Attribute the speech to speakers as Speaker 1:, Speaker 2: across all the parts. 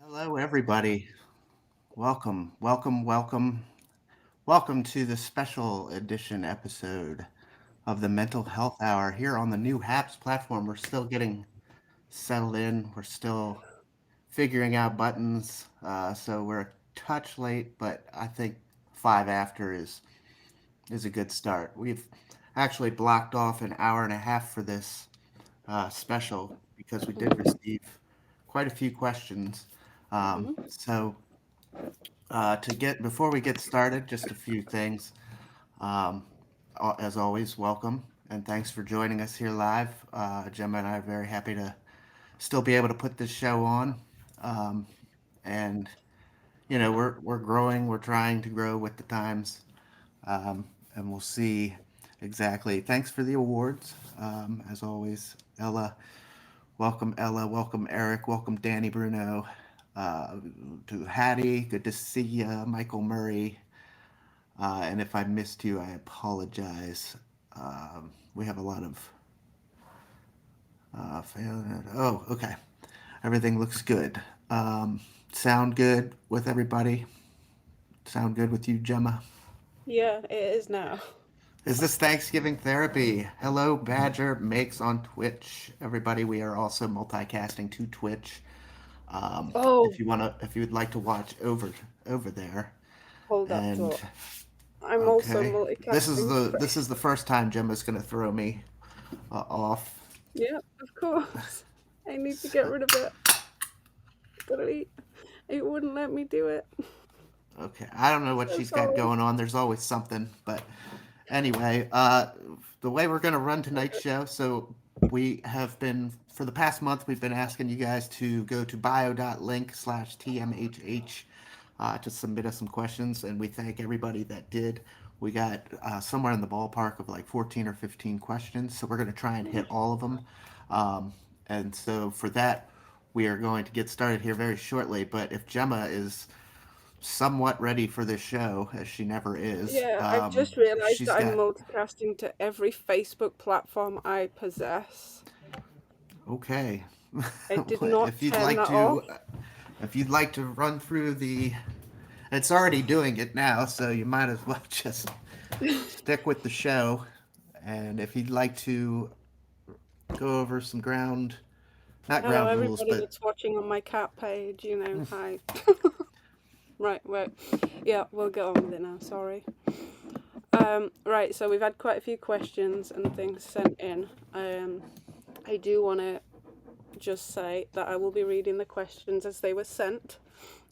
Speaker 1: Hello, everybody. Welcome, welcome, welcome. Welcome to the special edition episode of the Mental Health Hour here on the new HAPS platform. We're still getting settled in, we're still figuring out buttons. So we're a touch late, but I think five after is a good start. We've actually blocked off an hour and a half for this special because we did receive quite a few questions. So to get before we get started, just a few things. Um, as always, welcome and thanks for joining us here live. Gemma and I are very happy to still be able to put this show on, um, and we're growing. We're trying to grow with the times, and we'll see exactly. Thanks for the awards, as always, Ella. Welcome, Ella. Welcome, Eric. Welcome, Danny Bruno. Uh, to Hattie, good to see you. Michael Murray, and if I missed you, I apologize. We have a lot of oh, okay. Everything looks good. Sound good with everybody? Sound good with you, Gemma?
Speaker 2: Yeah, it is now.
Speaker 1: Is this Thanksgiving therapy? Hello, Badger makes on Twitch. Everybody, we are also multicasting to Twitch.
Speaker 2: Oh,
Speaker 1: If you would like to watch over there,
Speaker 2: hold that
Speaker 1: and
Speaker 2: thought. I'm also
Speaker 1: okay,
Speaker 2: multicasting to
Speaker 1: this is the first time Gemma's gonna throw me off.
Speaker 2: Yeah, of course. I need to get rid of it. But it wouldn't let me do it.
Speaker 1: Okay, I don't know what
Speaker 2: So
Speaker 1: she's got
Speaker 2: sorry.
Speaker 1: going on. There's always something, but anyway, the way we're gonna run tonight's show. So we have been for the past month. We've been asking you guys to go to bio.link/TMHH to submit us some questions, and we thank everybody that did. We got somewhere in the ballpark of like 14 or 15 questions, so we're gonna try and hit all of them. Um, and so for that, we are going to get started here very shortly. But if Gemma is somewhat ready for this show, as she never is.
Speaker 2: Yeah, I've just realised
Speaker 1: She's
Speaker 2: that I'm
Speaker 1: got
Speaker 2: multicasting to every Facebook platform I possess.
Speaker 1: okay.
Speaker 2: I did not
Speaker 1: if you'd
Speaker 2: turn
Speaker 1: like
Speaker 2: that off.
Speaker 1: to, if you'd like to run through the, it's already doing it now, so you might as well just stick with the show. And if you'd like to go over some not
Speaker 2: Hello,
Speaker 1: ground rules,
Speaker 2: everybody
Speaker 1: but
Speaker 2: that's watching on my cat page. Hi. Right, wait. Yeah, we'll get on with it now. Sorry. Right, so we've had quite a few questions and things sent in. I do want to just say that I will be reading the questions as they were sent,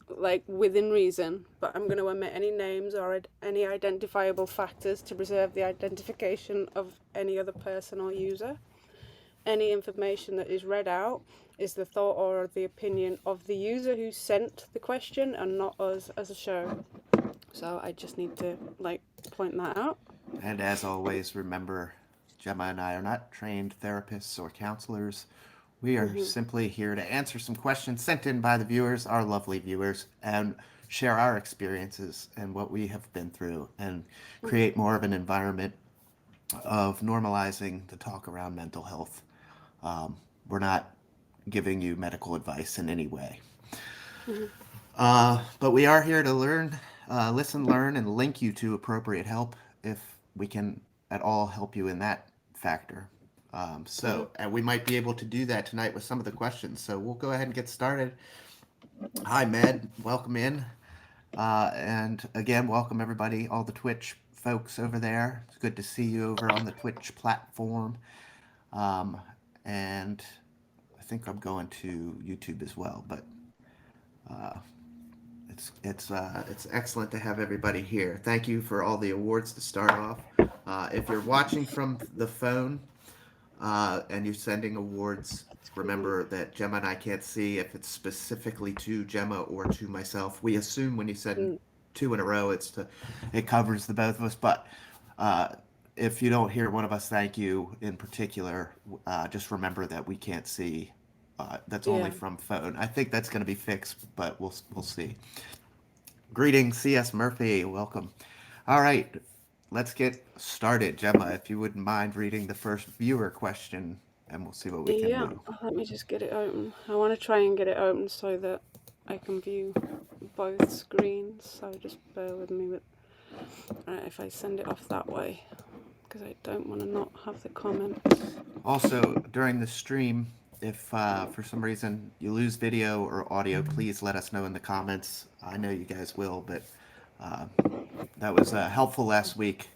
Speaker 2: like within reason, but I'm going to omit any names or any identifiable factors to preserve the identification of any other person or user. Any information that is read out is the thought or the opinion of the user who sent the question and not us as a show. So I just need to point that out.
Speaker 1: and as always, remember, Gemma and I are not trained therapists or counselors. We are
Speaker 2: Hmm.
Speaker 1: simply here to answer some questions sent in by the viewers, our lovely viewers, and share our experiences and what we have been through and
Speaker 2: Hmm.
Speaker 1: create more of an environment of normalizing the talk around mental health. We're not giving you medical advice in any way.
Speaker 2: Hmm.
Speaker 1: But we are here to learn, listen, learn, and link you to appropriate help if we can at all help you in that factor.
Speaker 2: Hmm.
Speaker 1: And we might be able to do that tonight with some of the questions. So we'll go ahead and get started. Hi, Med. Welcome in. And again, welcome everybody, all the Twitch folks over there. It's good to see you over on the Twitch platform. Um, and I think I'm going to YouTube as well, but it's excellent to have everybody here. Thank you for all the awards to start off. If you're watching from the phone and you're sending awards,
Speaker 2: Screen.
Speaker 1: remember that Gemma and I can't see if it's specifically to Gemma or to myself. We assume when you send
Speaker 2: Mm.
Speaker 1: two in a row, it covers the both of us. But uh, if you don't hear one of us thank you in particular, just remember that we can't see. That's only
Speaker 2: Yeah.
Speaker 1: from phone. I think that's going to be fixed, but we'll see. Greetings, C.S. Murphy. Welcome. All right, let's get started. Gemma, if you wouldn't mind reading the first viewer question, and we'll see what we can
Speaker 2: Yeah.
Speaker 1: do.
Speaker 2: Let me just get it open. I want to try and get it open so that I can view both screens, so just bear with me with if I send it off that way, because I don't want to not have the comments.
Speaker 1: Also, during the stream, if for some reason you lose video or audio, please let us know in the comments. I know you guys will, but uh, that was helpful last week.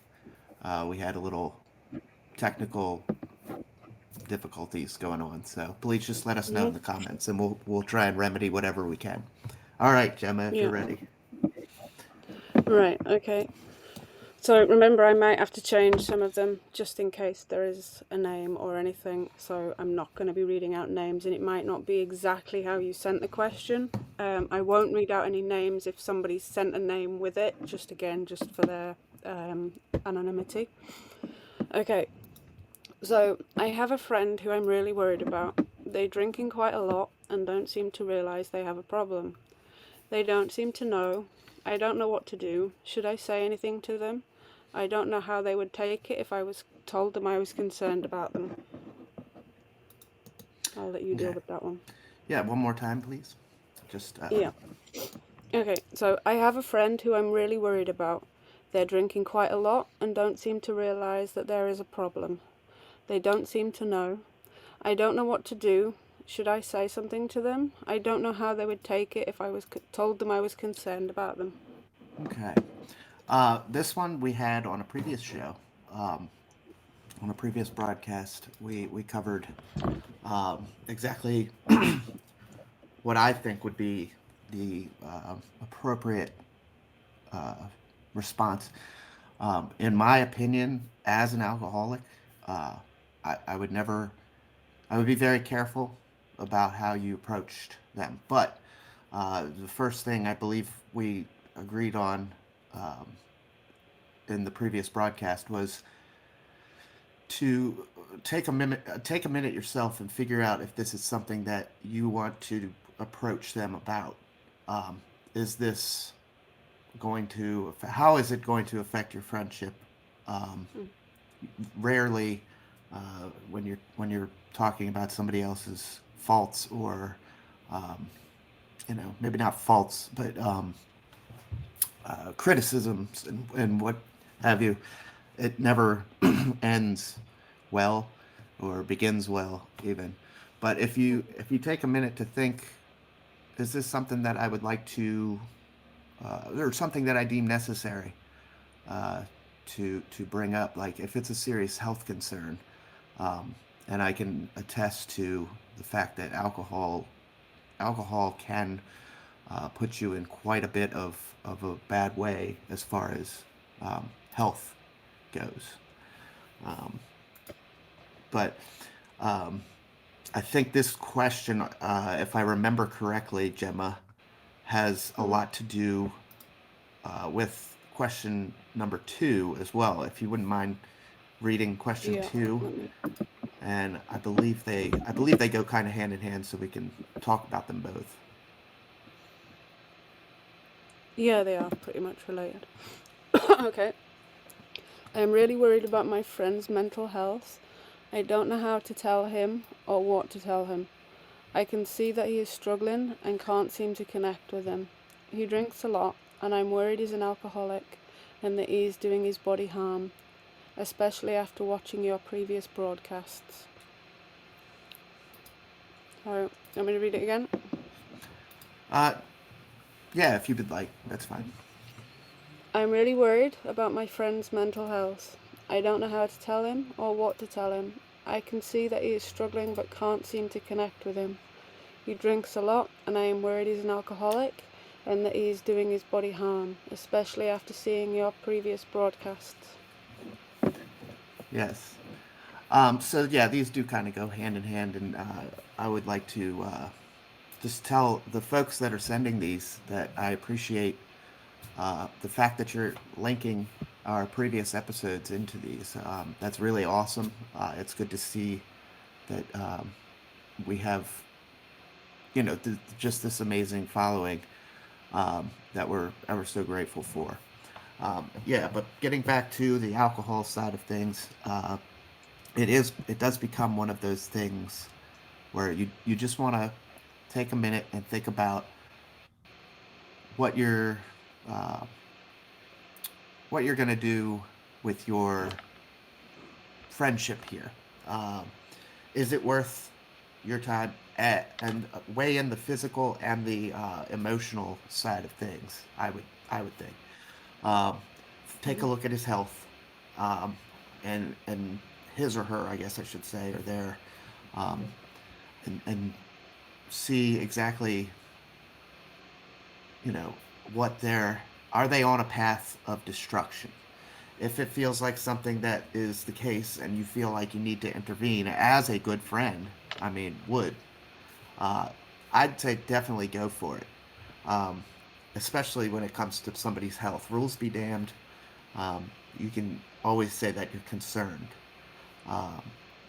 Speaker 1: We had a little technical difficulties going on, so please just let us know in the comments, and we'll try and remedy whatever we can. All right, Gemma, if you're
Speaker 2: Yeah.
Speaker 1: ready.
Speaker 2: Right. Okay. So remember, I might have to change some of them just in case there is a name or anything. So I'm not going to be reading out names, and it might not be exactly how you sent the question. I won't read out any names if somebody sent a name with it, just for their anonymity. Okay. So I have a friend who I'm really worried about. They're drinking quite a lot and don't seem to realise they have a problem. They don't seem to know. I don't know what to do. Should I say anything to them? I don't know how they would take it if I was told them I was concerned about them. I'll let you deal
Speaker 1: Okay.
Speaker 2: with that one.
Speaker 1: Yeah, one more time, please. Just
Speaker 2: Yeah. Okay, so I have a friend who I'm really worried about. They're drinking quite a lot and don't seem to realise that there is a problem. They don't seem to know. I don't know what to do. Should I say something to them? I don't know how they would take it if I was told them I was concerned about them.
Speaker 1: okay. This one we had on a previous show, um, on a previous broadcast. We covered exactly what I think would be the appropriate uh, response. In my opinion, as an alcoholic, uh, I would never, I would be very careful about how you approached them. But the first thing I believe we agreed on um, in the previous broadcast was to take a minute yourself and figure out if this is something that you want to approach them about. Is this going to how is it going to affect your friendship? Um,
Speaker 2: Mm.
Speaker 1: Rarely, when you're talking about somebody else's faults or um, maybe not faults, but criticisms and what have you, it never ends well or begins well even. But if you take a minute to think, is this something that I would like to, or something that I deem necessary uh, to bring up? Like if it's a serious health concern, um, and I can attest to the fact that alcohol can put you in quite a bit of a bad way as far as health goes. Um, but um, I think this question, if I remember correctly, Gemma, has a
Speaker 2: Mm.
Speaker 1: lot to do with question number two as well. If you wouldn't mind reading question
Speaker 2: Yeah.
Speaker 1: two,
Speaker 2: Let me.
Speaker 1: and I believe they go kind of hand in hand, so we can talk about them both.
Speaker 2: Yeah, they are pretty much related. Okay. I am really worried about my friend's mental health. I don't know how to tell him or what to tell him. I can see that he is struggling and can't seem to connect with him. He drinks a lot, and I'm worried he's an alcoholic and that he is doing his body harm, especially after watching your previous broadcasts. So, want me to read it again?
Speaker 1: Uh, yeah, if you would like, that's fine.
Speaker 2: I'm really worried about my friend's mental health. I don't know how to tell him or what to tell him. I can see that he is struggling but can't seem to connect with him. He drinks a lot, and I am worried he's an alcoholic and that he is doing his body harm, especially after seeing your previous broadcasts.
Speaker 1: Yes. So yeah, these do kind of go hand in hand, and I would like to just tell the folks that are sending these that I appreciate the fact that you're linking our previous episodes into these. That's really awesome. It's good to see that we have, just this amazing following that we're ever so grateful for. Yeah, but getting back to the alcohol side of things, it does become one of those things where you just want to take a minute and think about what you're uh, what you're gonna do with your friendship here. Um, is it worth your time and weigh in the physical and the emotional side of things? I would think. Um, take a
Speaker 2: Mhm.
Speaker 1: look at his health, um, and his or her, I guess I should say, are there, um, and see exactly, you know, what they're are they on a path of destruction. If it feels like something that is the case and you feel like you need to intervene as a good friend, I mean, uh, I'd say definitely go for it. Um, Especially when it comes to somebody's health. Rules be damned. You can always say that you're concerned. Um,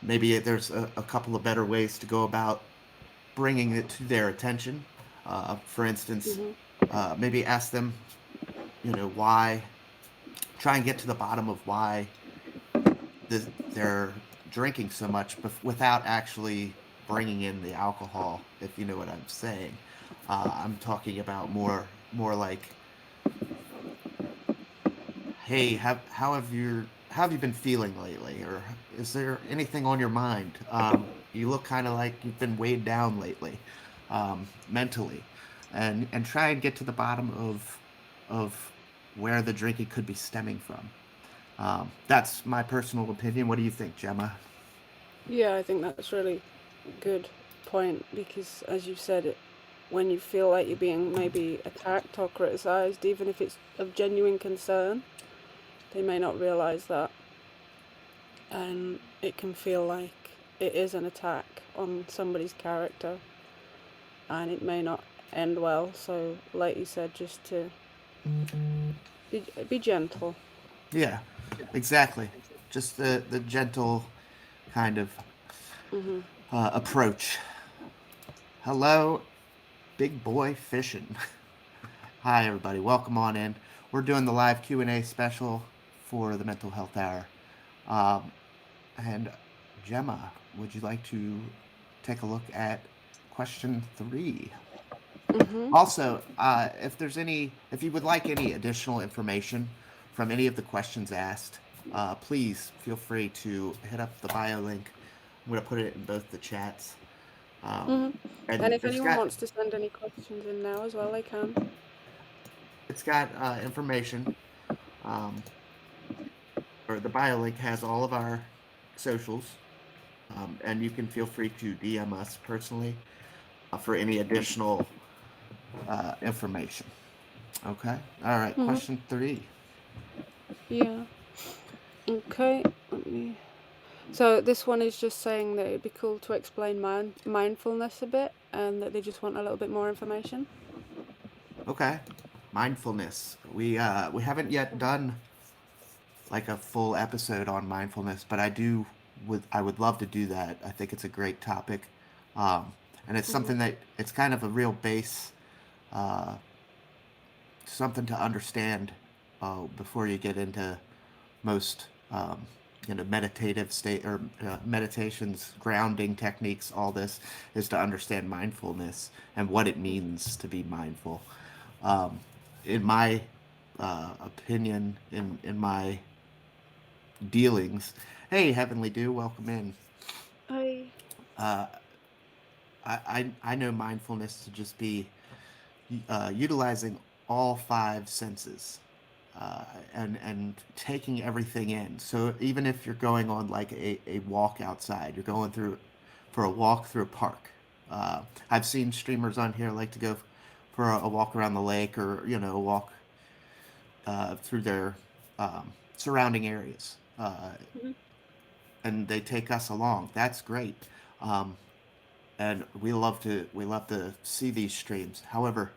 Speaker 1: Maybe there's a couple of better ways to go about bringing it to their attention. For instance,
Speaker 2: Mhm.
Speaker 1: maybe ask them, why. Try and get to the bottom of why they're drinking so much without actually bringing in the alcohol. If you know what I'm saying, I'm talking about more like, hey, how have you been feeling lately, or is there anything on your mind? You look kind of like you've been weighed down lately, mentally, and try and get to the bottom of where the drinking could be stemming from. That's my personal opinion. What do you think, Gemma?
Speaker 2: Yeah, I think that's really good point because, as you said, when you feel like you're being maybe attacked or criticized, even if it's of genuine concern, they may not realize that, and it can feel like it is an attack on somebody's character, and it may not end well. So, like you said, just to be gentle.
Speaker 1: Yeah, exactly. Just the gentle kind of
Speaker 2: Mhm.
Speaker 1: approach. Hello, big boy fishing. Hi, everybody. Welcome on in. We're doing the live Q&A special for the Mental Health Hour. Um, and Gemma, would you like to take a look at question 3?
Speaker 2: Mhm.
Speaker 1: Also, if you would like any additional information from any of the questions asked, please feel free to hit up the bio link. I'm going to put it in both the chats. Um,
Speaker 2: Mhm.
Speaker 1: and
Speaker 2: And if anyone wants to send any questions in now as well, they can.
Speaker 1: it's got information, um, or the bio link has all of our socials, and you can feel free to DM us personally for any additional information. Okay. All right.
Speaker 2: Mhm.
Speaker 1: Question 3.
Speaker 2: Yeah. Okay. Let me. So this one is just saying that it'd be cool to explain mindfulness a bit, and that they just want a little bit more information.
Speaker 1: Okay. Mindfulness. We haven't yet done like a full episode on mindfulness, but I would love to do that. I think it's a great topic, um, and it's
Speaker 2: Mhm.
Speaker 1: something that it's kind of a real base, something to understand before you get into most meditative state or meditations, grounding techniques. All this is to understand mindfulness and what it means to be mindful. Um, in my opinion, in my dealings. Hey, Heavenly Dew, welcome in.
Speaker 2: I.
Speaker 1: I know mindfulness to just be utilizing all five senses, uh, and taking everything in. So even if you're going on like a walk outside, you're going through for a walk through a park. I've seen streamers on here like to go for a walk around the lake, or a walk through their surrounding areas.
Speaker 2: Mhm.
Speaker 1: And they take us along. That's great. Um, and we love to see these streams. However,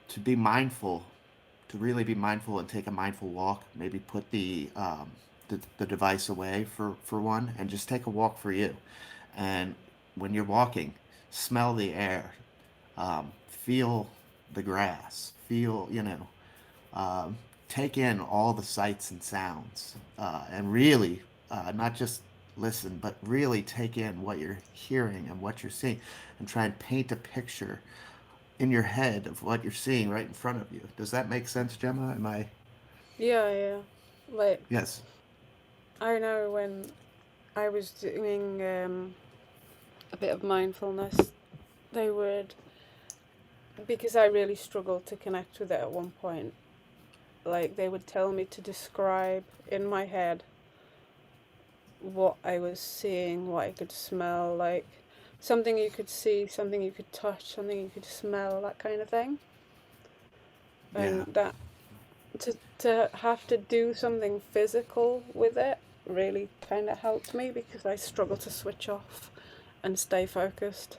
Speaker 1: to be mindful, to really be mindful and take a mindful walk, maybe put the device away for one, and just take a walk for you. And when you're walking, smell the air, feel the grass, feel um, take in all the sights and sounds, and really not just listen, but really take in what you're hearing and what you're seeing, and try and paint a picture in your head of what you're seeing right in front of you. Does that make sense, Gemma? Am I?
Speaker 2: Yeah, yeah. Like,
Speaker 1: Yes.
Speaker 2: I know when I was doing a bit of mindfulness, they would, because I really struggled to connect with it at one point, like, they would tell me to describe in my head what I was seeing, what I could smell, like something you could see, something you could touch, something you could smell, that kind of thing.
Speaker 1: Yeah.
Speaker 2: And that to have to do something physical with it really kind of helped me because I struggle to switch off and stay focused.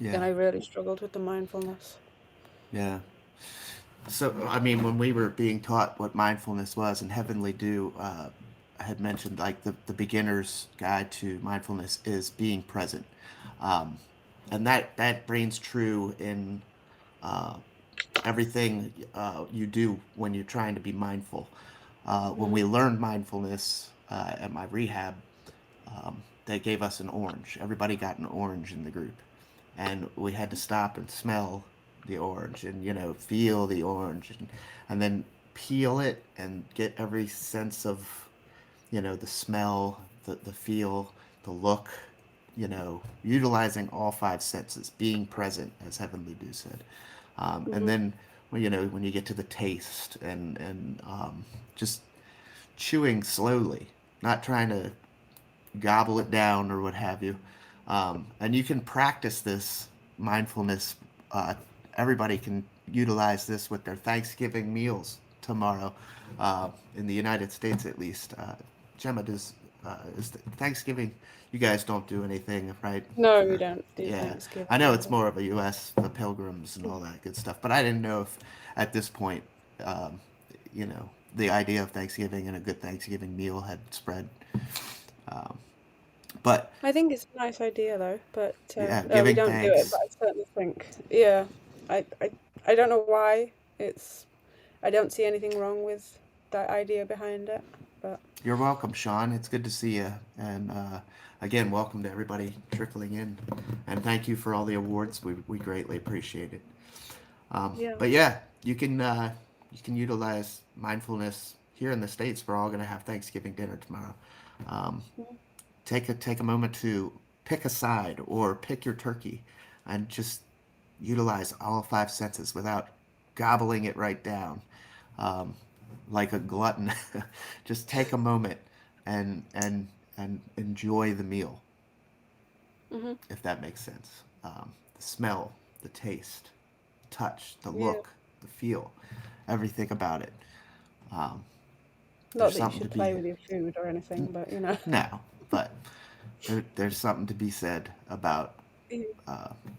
Speaker 1: Yeah.
Speaker 2: And I really struggled with the mindfulness.
Speaker 1: Yeah. So, I mean, when we were being taught what mindfulness was, and Heavenly Dew had mentioned, like, the beginner's guide to mindfulness is being present. Um, and that reigns true in uh, everything you do when you're trying to be mindful. When we
Speaker 2: Mm,
Speaker 1: learned mindfulness at my rehab, they gave us an orange. Everybody got an orange in the group, and we had to stop and smell the orange, and feel the orange, and then peel it and get every sense of the smell, the feel, the look, utilizing all five senses, being present, as Heavenly Dew said. And
Speaker 2: mm-hmm.
Speaker 1: then, well, when you get to the taste and just chewing slowly, not trying to gobble it down or what have you. And you can practice this mindfulness. Uh, Everybody can utilize this with their Thanksgiving meals tomorrow, in the United States at least. Gemma, is Thanksgiving? You guys don't do anything, right?
Speaker 2: No, we
Speaker 1: For
Speaker 2: don't do
Speaker 1: Yeah, I
Speaker 2: Thanksgiving
Speaker 1: know it's
Speaker 2: over.
Speaker 1: more of a U.S. the pilgrims and all that good stuff, but I didn't know if at this point, um, the idea of Thanksgiving and a good Thanksgiving meal had spread. Um, but
Speaker 2: I think it's a nice idea though, but
Speaker 1: yeah,
Speaker 2: no, we
Speaker 1: giving
Speaker 2: don't do it. But
Speaker 1: thanks.
Speaker 2: I certainly think, yeah, I, I, I don't know why it's. I don't see anything wrong with that idea behind it, but
Speaker 1: You're welcome, Sean. It's good to see you. And again, welcome to everybody trickling in. And thank you for all the awards. We greatly appreciate it.
Speaker 2: yeah.
Speaker 1: But yeah, you can utilize mindfulness here in the states. We're all going to have Thanksgiving dinner tomorrow. Um,
Speaker 2: Mm,
Speaker 1: take a moment to pick a side or pick your turkey, and just utilize all five senses without gobbling it right down, um, like a glutton. Just take a moment and enjoy the meal,
Speaker 2: mm-hmm.
Speaker 1: if that makes sense. The smell, the taste, touch, the
Speaker 2: Yeah.
Speaker 1: look, the feel, everything about it. Um,
Speaker 2: Not
Speaker 1: there's
Speaker 2: that you
Speaker 1: something to
Speaker 2: should play
Speaker 1: be
Speaker 2: with your food or anything, but you know.
Speaker 1: now, but there's something to be said about
Speaker 2: Yeah.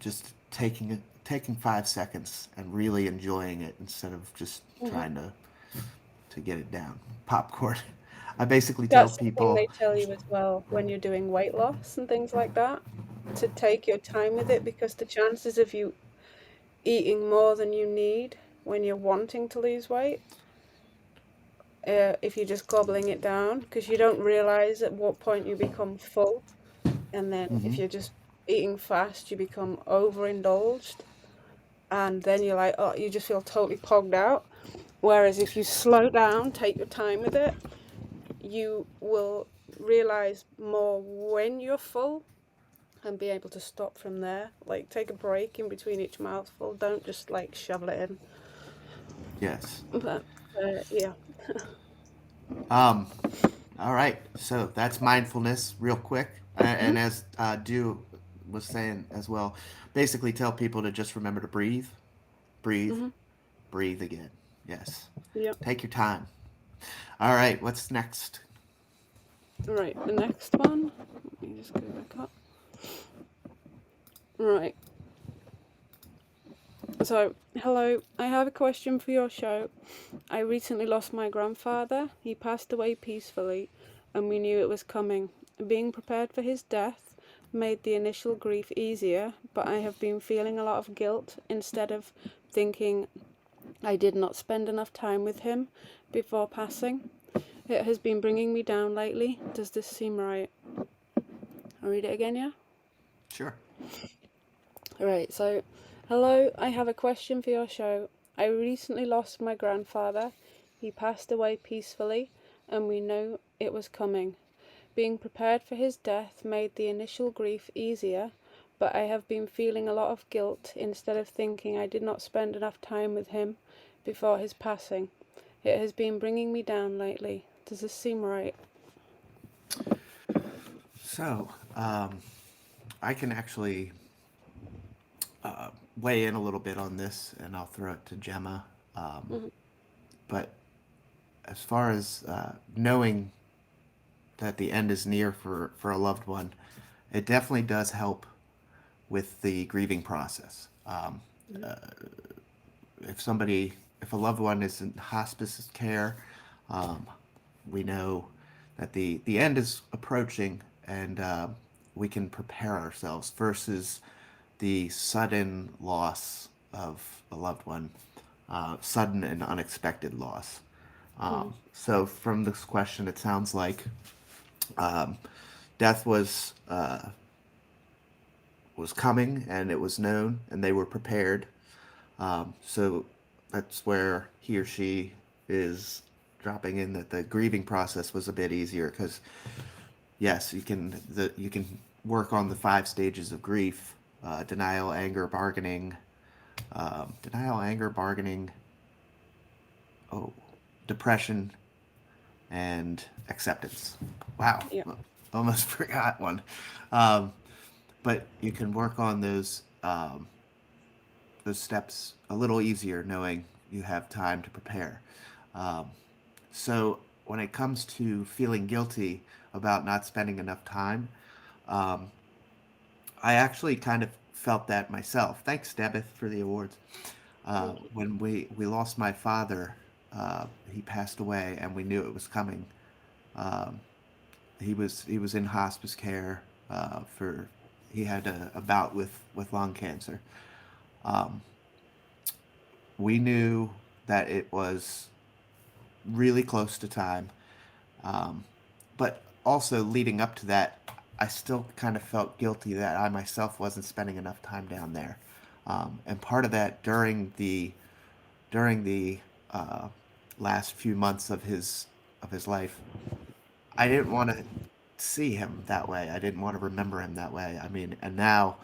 Speaker 1: just taking 5 seconds and really enjoying it instead of just
Speaker 2: Mhm.
Speaker 1: trying to get it down. Popcorn. I basically tell
Speaker 2: That's something
Speaker 1: people,
Speaker 2: they tell you as well when you're doing weight loss and things like that, to take your time with it because the chances of you eating more than you need when you're wanting to lose weight, if you're just gobbling it down, because you don't realize at what point you become full, and then
Speaker 1: mm-hmm,
Speaker 2: if you're just eating fast, you become overindulged, and then you're like, oh, you just feel totally pogged out. Whereas if you slow down, take your time with it, you will realize more when you're full and be able to stop from there. Like take a break in between each mouthful. Don't just like shovel it in.
Speaker 1: yes.
Speaker 2: But yeah.
Speaker 1: Um, all right. So that's mindfulness, real quick. And
Speaker 2: Mhm.
Speaker 1: as Dew was saying as well, basically tell people to just remember to breathe, breathe,
Speaker 2: Mhm.
Speaker 1: breathe again. Yes.
Speaker 2: Yep.
Speaker 1: Take your time. All right. What's next?
Speaker 2: Right. The next one. Let me just go back up. Right. So, hello. I have a question for your show. I recently lost my grandfather. He passed away peacefully, and we knew it was coming. Being prepared for his death made the initial grief easier, but I have been feeling a lot of guilt instead of thinking I did not spend enough time with him before passing. It has been bringing me down lately. Does this seem right? I'll read it again, yeah?
Speaker 1: Sure.
Speaker 2: Right, so Hello, I have a question for your show. I recently lost my grandfather. He passed away peacefully, and we know it was coming. Being prepared for his death made the initial grief easier, but I have been feeling a lot of guilt instead of thinking I did not spend enough time with him before his passing. It has been bringing me down lately. Does this seem right?
Speaker 1: So, I can actually weigh in a little bit on this, and I'll throw it to Gemma. Um,
Speaker 2: Mm-hmm.
Speaker 1: but as far as knowing that the end is near for a loved one, it definitely does help with the grieving process. If somebody, if a loved one is in hospice care, um, we know that the end is approaching, and we can prepare ourselves versus the sudden loss of a loved one, sudden and unexpected loss.
Speaker 2: Mm-hmm.
Speaker 1: So from this question, it sounds like death was coming, and it was known, and they were prepared. So that's where he or she is dropping in that the grieving process was a bit easier because yes, you can work on the 5 stages of grief: denial, anger, bargaining, denial, anger, bargaining, oh, depression, and acceptance. Wow,
Speaker 2: Yeah.
Speaker 1: almost forgot one. Um, but you can work on those steps a little easier, knowing you have time to prepare. Um, so when it comes to feeling guilty about not spending enough time, um, I actually kind of felt that myself. Thanks, Debeth, for the awards.
Speaker 2: Thank you.
Speaker 1: When we lost my father, he passed away, and we knew it was coming. Um, he was in hospice care for he had a bout with lung cancer. Um, we knew that it was really close to time, but also leading up to that, I still kind of felt guilty that I myself wasn't spending enough time down there. And part of that during the uh, last few months of his life, I didn't want to see him that way. I didn't want to remember him that way. I mean, and now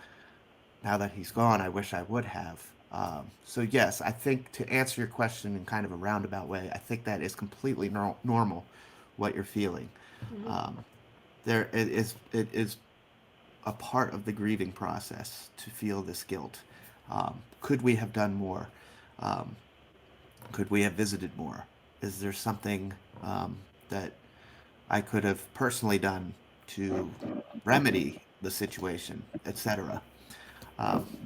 Speaker 1: that he's gone, I wish I would have. So yes, I think to answer your question in kind of a roundabout way, I think that is completely normal what you're feeling.
Speaker 2: Mm-hmm.
Speaker 1: Um, it is a part of the grieving process to feel this guilt. Could we have done more? Um, could we have visited more? Is there something that I could have personally done to remedy the situation, etc.?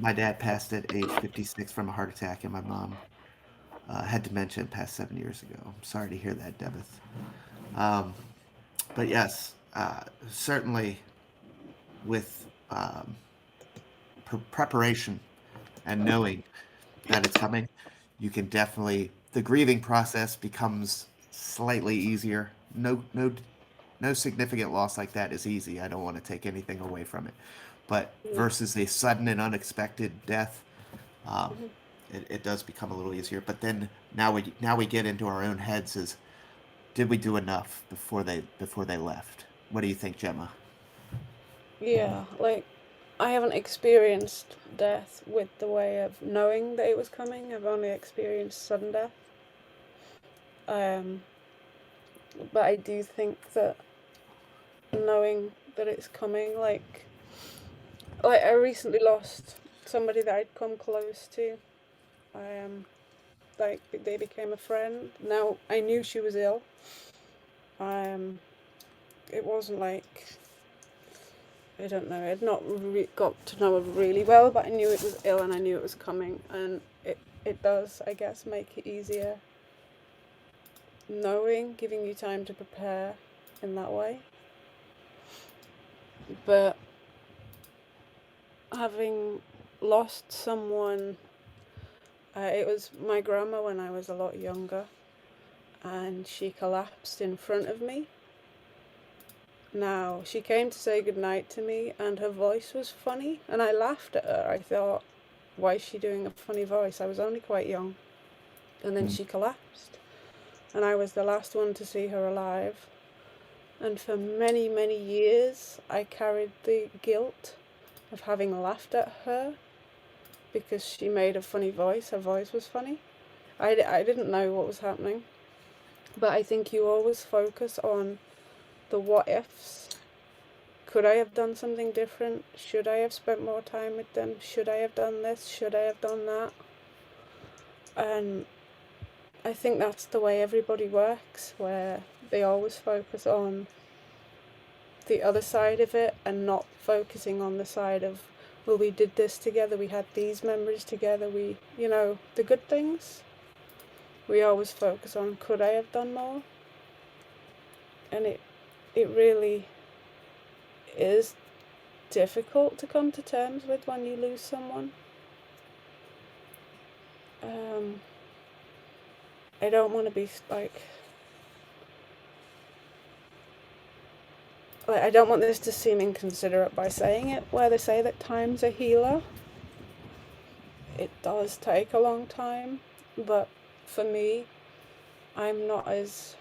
Speaker 1: My dad passed at age 56 from a heart attack, and my mom had dementia and passed 7 years ago. I'm sorry to hear that, Debeth. Um, but yes, certainly with preparation and knowing that it's coming, you can definitely the grieving process becomes slightly easier. No significant loss like that is easy. I don't want to take anything away from it, but
Speaker 2: Yeah.
Speaker 1: versus a sudden and unexpected death, um,
Speaker 2: Mm-hmm.
Speaker 1: it does become a little easier. But then now we get into our own heads: is did we do enough before they left? What do you think, Gemma?
Speaker 2: Yeah, like I haven't experienced death with the way of knowing that it was coming. I've only experienced sudden death. Um, but I do think that knowing that it's coming, like I recently lost somebody that I'd come close to. Um, like they became a friend. Now I knew she was ill. Um, it wasn't like I don't know. I'd not got to know her really well, but I knew it was ill and I knew it was coming, and it does, I guess, make it easier knowing, giving you time to prepare in that way. But having lost someone, it was my grandma when I was a lot younger, and she collapsed in front of me. Now, she came to say goodnight to me, and her voice was funny, and I laughed at her. I thought, why is she doing a funny voice? I was only quite young. And then
Speaker 1: Mm.
Speaker 2: she collapsed. And I was the last one to see her alive. And for many, many years, I carried the guilt of having laughed at her because she made a funny voice. Her voice was funny. I didn't know what was happening. But I think you always focus on the what ifs. Could I have done something different? Should I have spent more time with them? Should I have done this? Should I have done that? And I think that's the way everybody works, where they always focus on the other side of it and not focusing on the side of, well, we did this together, we had these memories together, the good things. We always focus on, could I have done more? And it really is difficult to come to terms with when you lose someone. I don't want to be I don't want this to seem inconsiderate by saying it, where they say that time's a healer. It does take a long time, but for me, I'm not as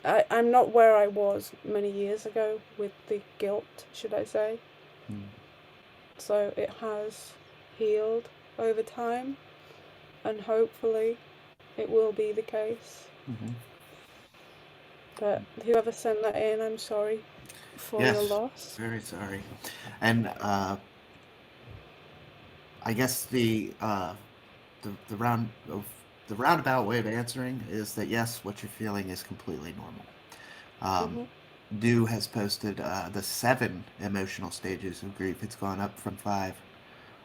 Speaker 2: I'm not where I was many years ago with the guilt, should I say.
Speaker 1: Mm.
Speaker 2: So it has healed over time, and hopefully it will be the case.
Speaker 1: Mm-hmm.
Speaker 2: But whoever sent that in, I'm sorry for your
Speaker 1: Yes,
Speaker 2: loss.
Speaker 1: very sorry. And I guess the roundabout way of answering is that yes, what you're feeling is completely normal. Um,
Speaker 2: Mhm.
Speaker 1: Dew has posted the 7 emotional stages of grief. It's gone up from 5.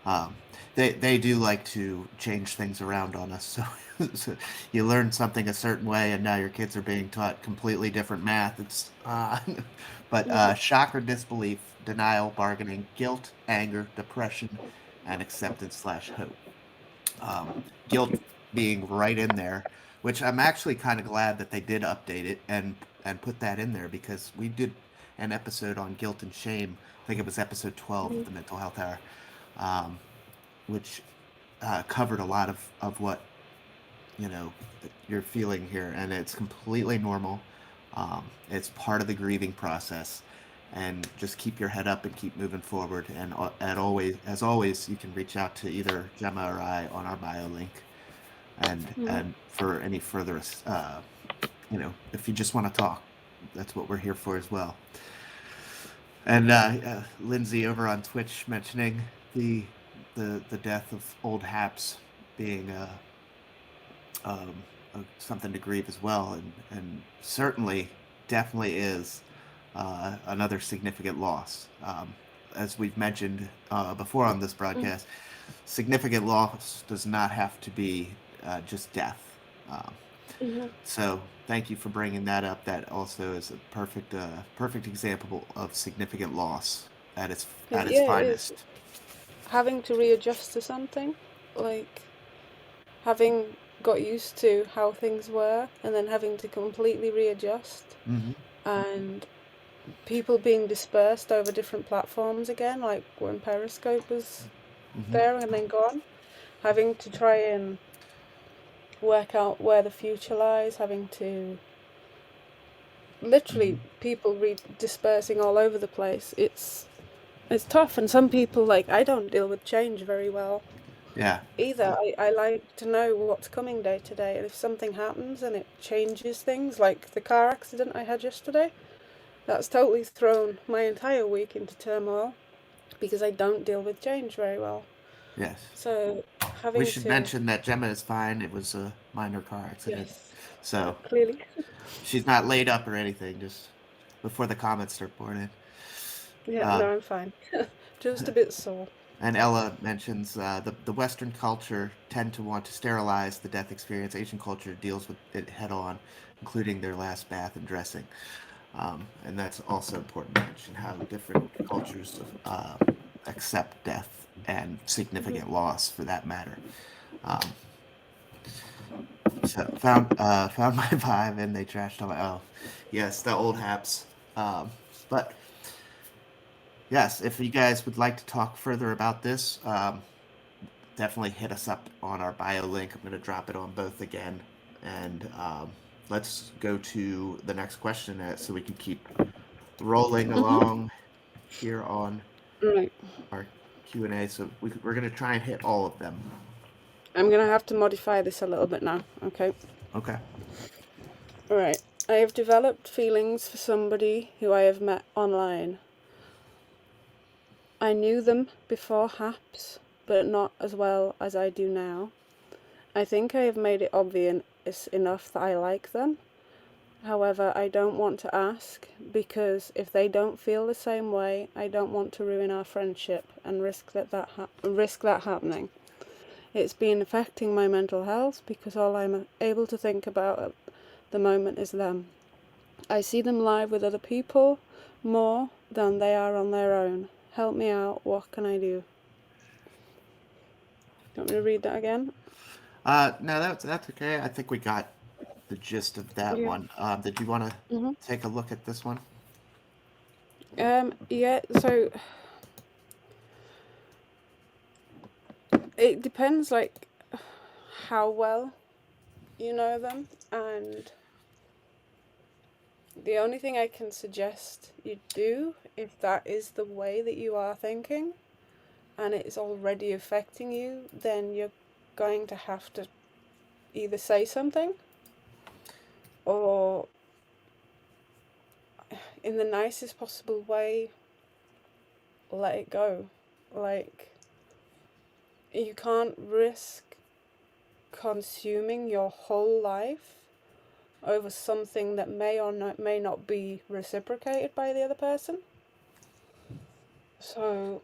Speaker 1: Um, they do like to change things around on us. So, so you learn something a certain way, and now your kids are being taught completely different math. It's but
Speaker 2: Mhm.
Speaker 1: shock or disbelief, denial, bargaining, guilt, anger, depression, and acceptance/hope. Guilt being right in there, which I'm actually kind of glad that they did update it and put that in there because we did an episode on guilt and shame. I think it was episode 12 of
Speaker 2: Mhm.
Speaker 1: the Mental Health Hour, um, which covered a lot of what you know you're feeling here, and it's completely normal. It's part of the grieving process, and just keep your head up and keep moving forward. And as always, you can reach out to either Gemma or I on our bio link,
Speaker 2: Mhm.
Speaker 1: and for any further, if you just want to talk, that's what we're here for as well. And Lindsay over on Twitch mentioning the the death of old Haps being um, something to grieve as well, and certainly, definitely is another significant loss. As we've mentioned before on this
Speaker 2: Mhm.
Speaker 1: broadcast, significant loss does not have to be just death. Um,
Speaker 2: Mhm.
Speaker 1: so thank you for bringing that up. That also is a perfect example of significant loss at its
Speaker 2: Yeah, it is
Speaker 1: finest.
Speaker 2: having to readjust to something, like having got used to how things were and then having to completely readjust,
Speaker 1: Hmm.
Speaker 2: and people being dispersed over different platforms again, like when Periscope was
Speaker 1: Hmm.
Speaker 2: there and then gone, having to try and work out where the future lies, having to literally
Speaker 1: Hmm.
Speaker 2: people dispersing all over the place. It's tough, and some people, like, I don't deal with change very well
Speaker 1: Yeah.
Speaker 2: either. I like to know what's coming day to day, and if something happens and it changes things, like the car accident I had yesterday, that's totally thrown my entire week into turmoil because I don't deal with change very well.
Speaker 1: Yes.
Speaker 2: So
Speaker 1: We
Speaker 2: having
Speaker 1: should
Speaker 2: to,
Speaker 1: mention that Gemma is fine. It was a minor car accident.
Speaker 2: yes,
Speaker 1: So
Speaker 2: clearly,
Speaker 1: she's not laid up or anything, just before the comments start pouring in.
Speaker 2: yeah,
Speaker 1: Uh,
Speaker 2: no, I'm fine. Just a bit sore.
Speaker 1: and Ella mentions the Western culture tend to want to sterilize the death experience. Asian culture deals with it head on, including their last bath and dressing. And that's also important to mention how different cultures accept death and
Speaker 2: Hmm.
Speaker 1: significant loss for that matter. Um, so found my vibe and they trashed on my yes, the old haps. But yes, if you guys would like to talk further about this, definitely hit us up on our bio link. I'm going to drop it on both again. And let's go to the next question so we can keep rolling
Speaker 2: Mm-hmm.
Speaker 1: along here on
Speaker 2: Right.
Speaker 1: our Q&A. So we're going to try and hit all of them.
Speaker 2: I'm gonna have to modify this a little bit now. Okay.
Speaker 1: Okay.
Speaker 2: Right. I have developed feelings for somebody who I have met online. I knew them before HAPS, but not as well as I do now. I think I have made it obvious enough that I like them. However, I don't want to ask because if they don't feel the same way, I don't want to ruin our friendship and risk that happening. It's been affecting my mental health because all I'm able to think about at the moment is them. I see them live with other people more than they are on their own. Help me out. What can I do? Do you want me to read that again?
Speaker 1: No, that's okay. I think we got the gist of that
Speaker 2: Yeah.
Speaker 1: one. Did you want to
Speaker 2: Mhm.
Speaker 1: take a look at this one?
Speaker 2: Yeah. So it depends, like how well you know them, and the only thing I can suggest you do, if that is the way that you are thinking, and it's already affecting you, then you're going to have to either say something or, in the nicest possible way, let it go. Like, you can't risk consuming your whole life over something that may not be reciprocated by the other person. So,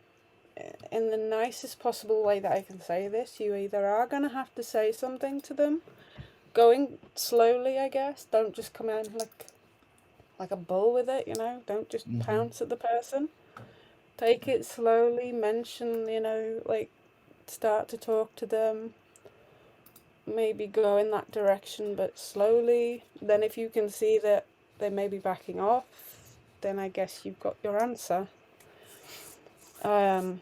Speaker 2: in the nicest possible way that I can say this, you either are going to have to say something to them, going slowly, I guess. Don't just come in like a bull with it, you know. Don't just
Speaker 1: Mm-hmm.
Speaker 2: pounce at the person. Take it slowly. Mention, like start to talk to them. Maybe go in that direction, but slowly. Then, if you can see that they may be backing off, then I guess you've got your answer. Um,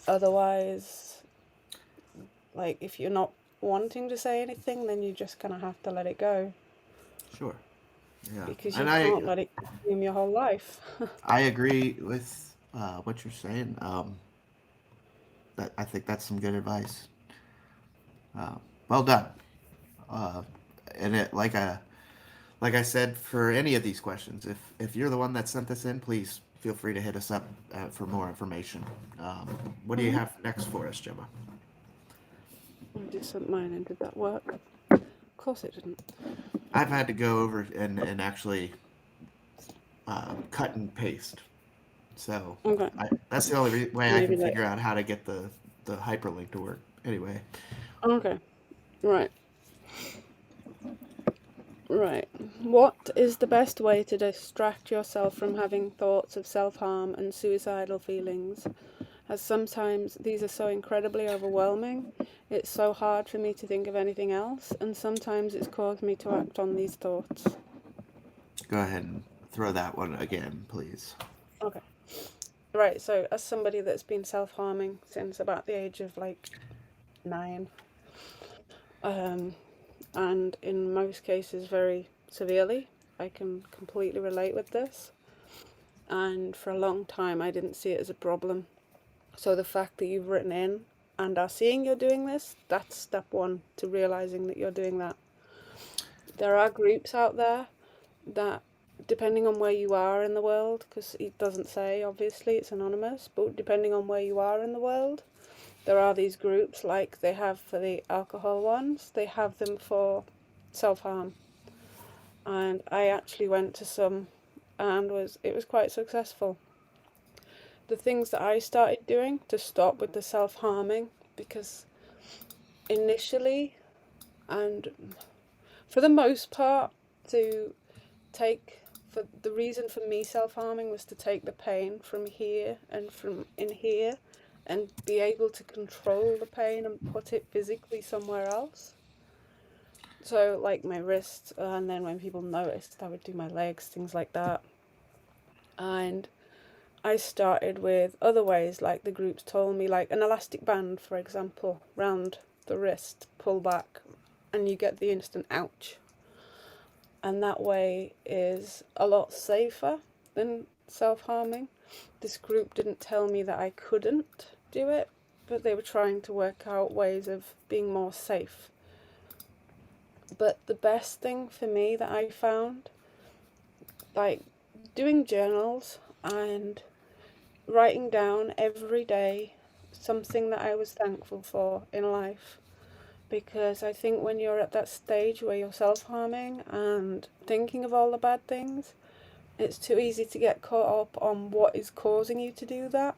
Speaker 2: Otherwise, like if you're not wanting to say anything, then you're just gonna have to let it go
Speaker 1: Sure. Yeah.
Speaker 2: because
Speaker 1: And
Speaker 2: you can't let it consume your whole life.
Speaker 1: I agree with what you're saying. That I think that's some good advice. Uh, well done. Uh, and like I said for any of these questions, if you're the one that sent this in, please feel free to hit us up for more information. Um, what do you
Speaker 2: Mm-hmm.
Speaker 1: have next for us, Gemma?
Speaker 2: I just sent mine in. Did that work? Of course it didn't.
Speaker 1: I've had to go over and actually cut and paste. So
Speaker 2: Okay,
Speaker 1: that's the only way I
Speaker 2: maybe
Speaker 1: can
Speaker 2: later.
Speaker 1: figure out how to get the hyperlink to work. Anyway,
Speaker 2: Okay, right, right. What is the best way to distract yourself from having thoughts of self harm and suicidal feelings? As sometimes these are so incredibly overwhelming, it's so hard for me to think of anything else, and sometimes it's caused me to act on these thoughts.
Speaker 1: go ahead and throw that one again, please.
Speaker 2: Okay. Right, so as somebody that's been self harming since about the age of like 9, um, and in most cases very severely, I can completely relate with this. And for a long time, I didn't see it as a problem. So the fact that you've written in and are seeing you're doing this, that's step one to realizing that you're doing that. There are groups out there that, depending on where you are in the world, because it doesn't say, obviously, it's anonymous, but depending on where you are in the world, there are these groups like they have for the alcohol ones, they have them for self harm. And I actually went to some and it was quite successful. The things that I started doing to stop with the self harming, because initially, and for the most part, to take for the reason for me self harming was to take the pain from here and from in here and be able to control the pain and put it physically somewhere else. So, like my wrists, and then when people noticed, I would do my legs, things like that. And I started with other ways, like the groups told me, like an elastic band, for example, round the wrist, pull back, and you get the instant ouch. And that way is a lot safer than self harming. This group didn't tell me that I couldn't do it, but they were trying to work out ways of being more safe. But the best thing for me that I found, like doing journals and writing down every day something that I was thankful for in life. Because I think when you're at that stage where you're self harming and thinking of all the bad things, it's too easy to get caught up on what is causing you to do that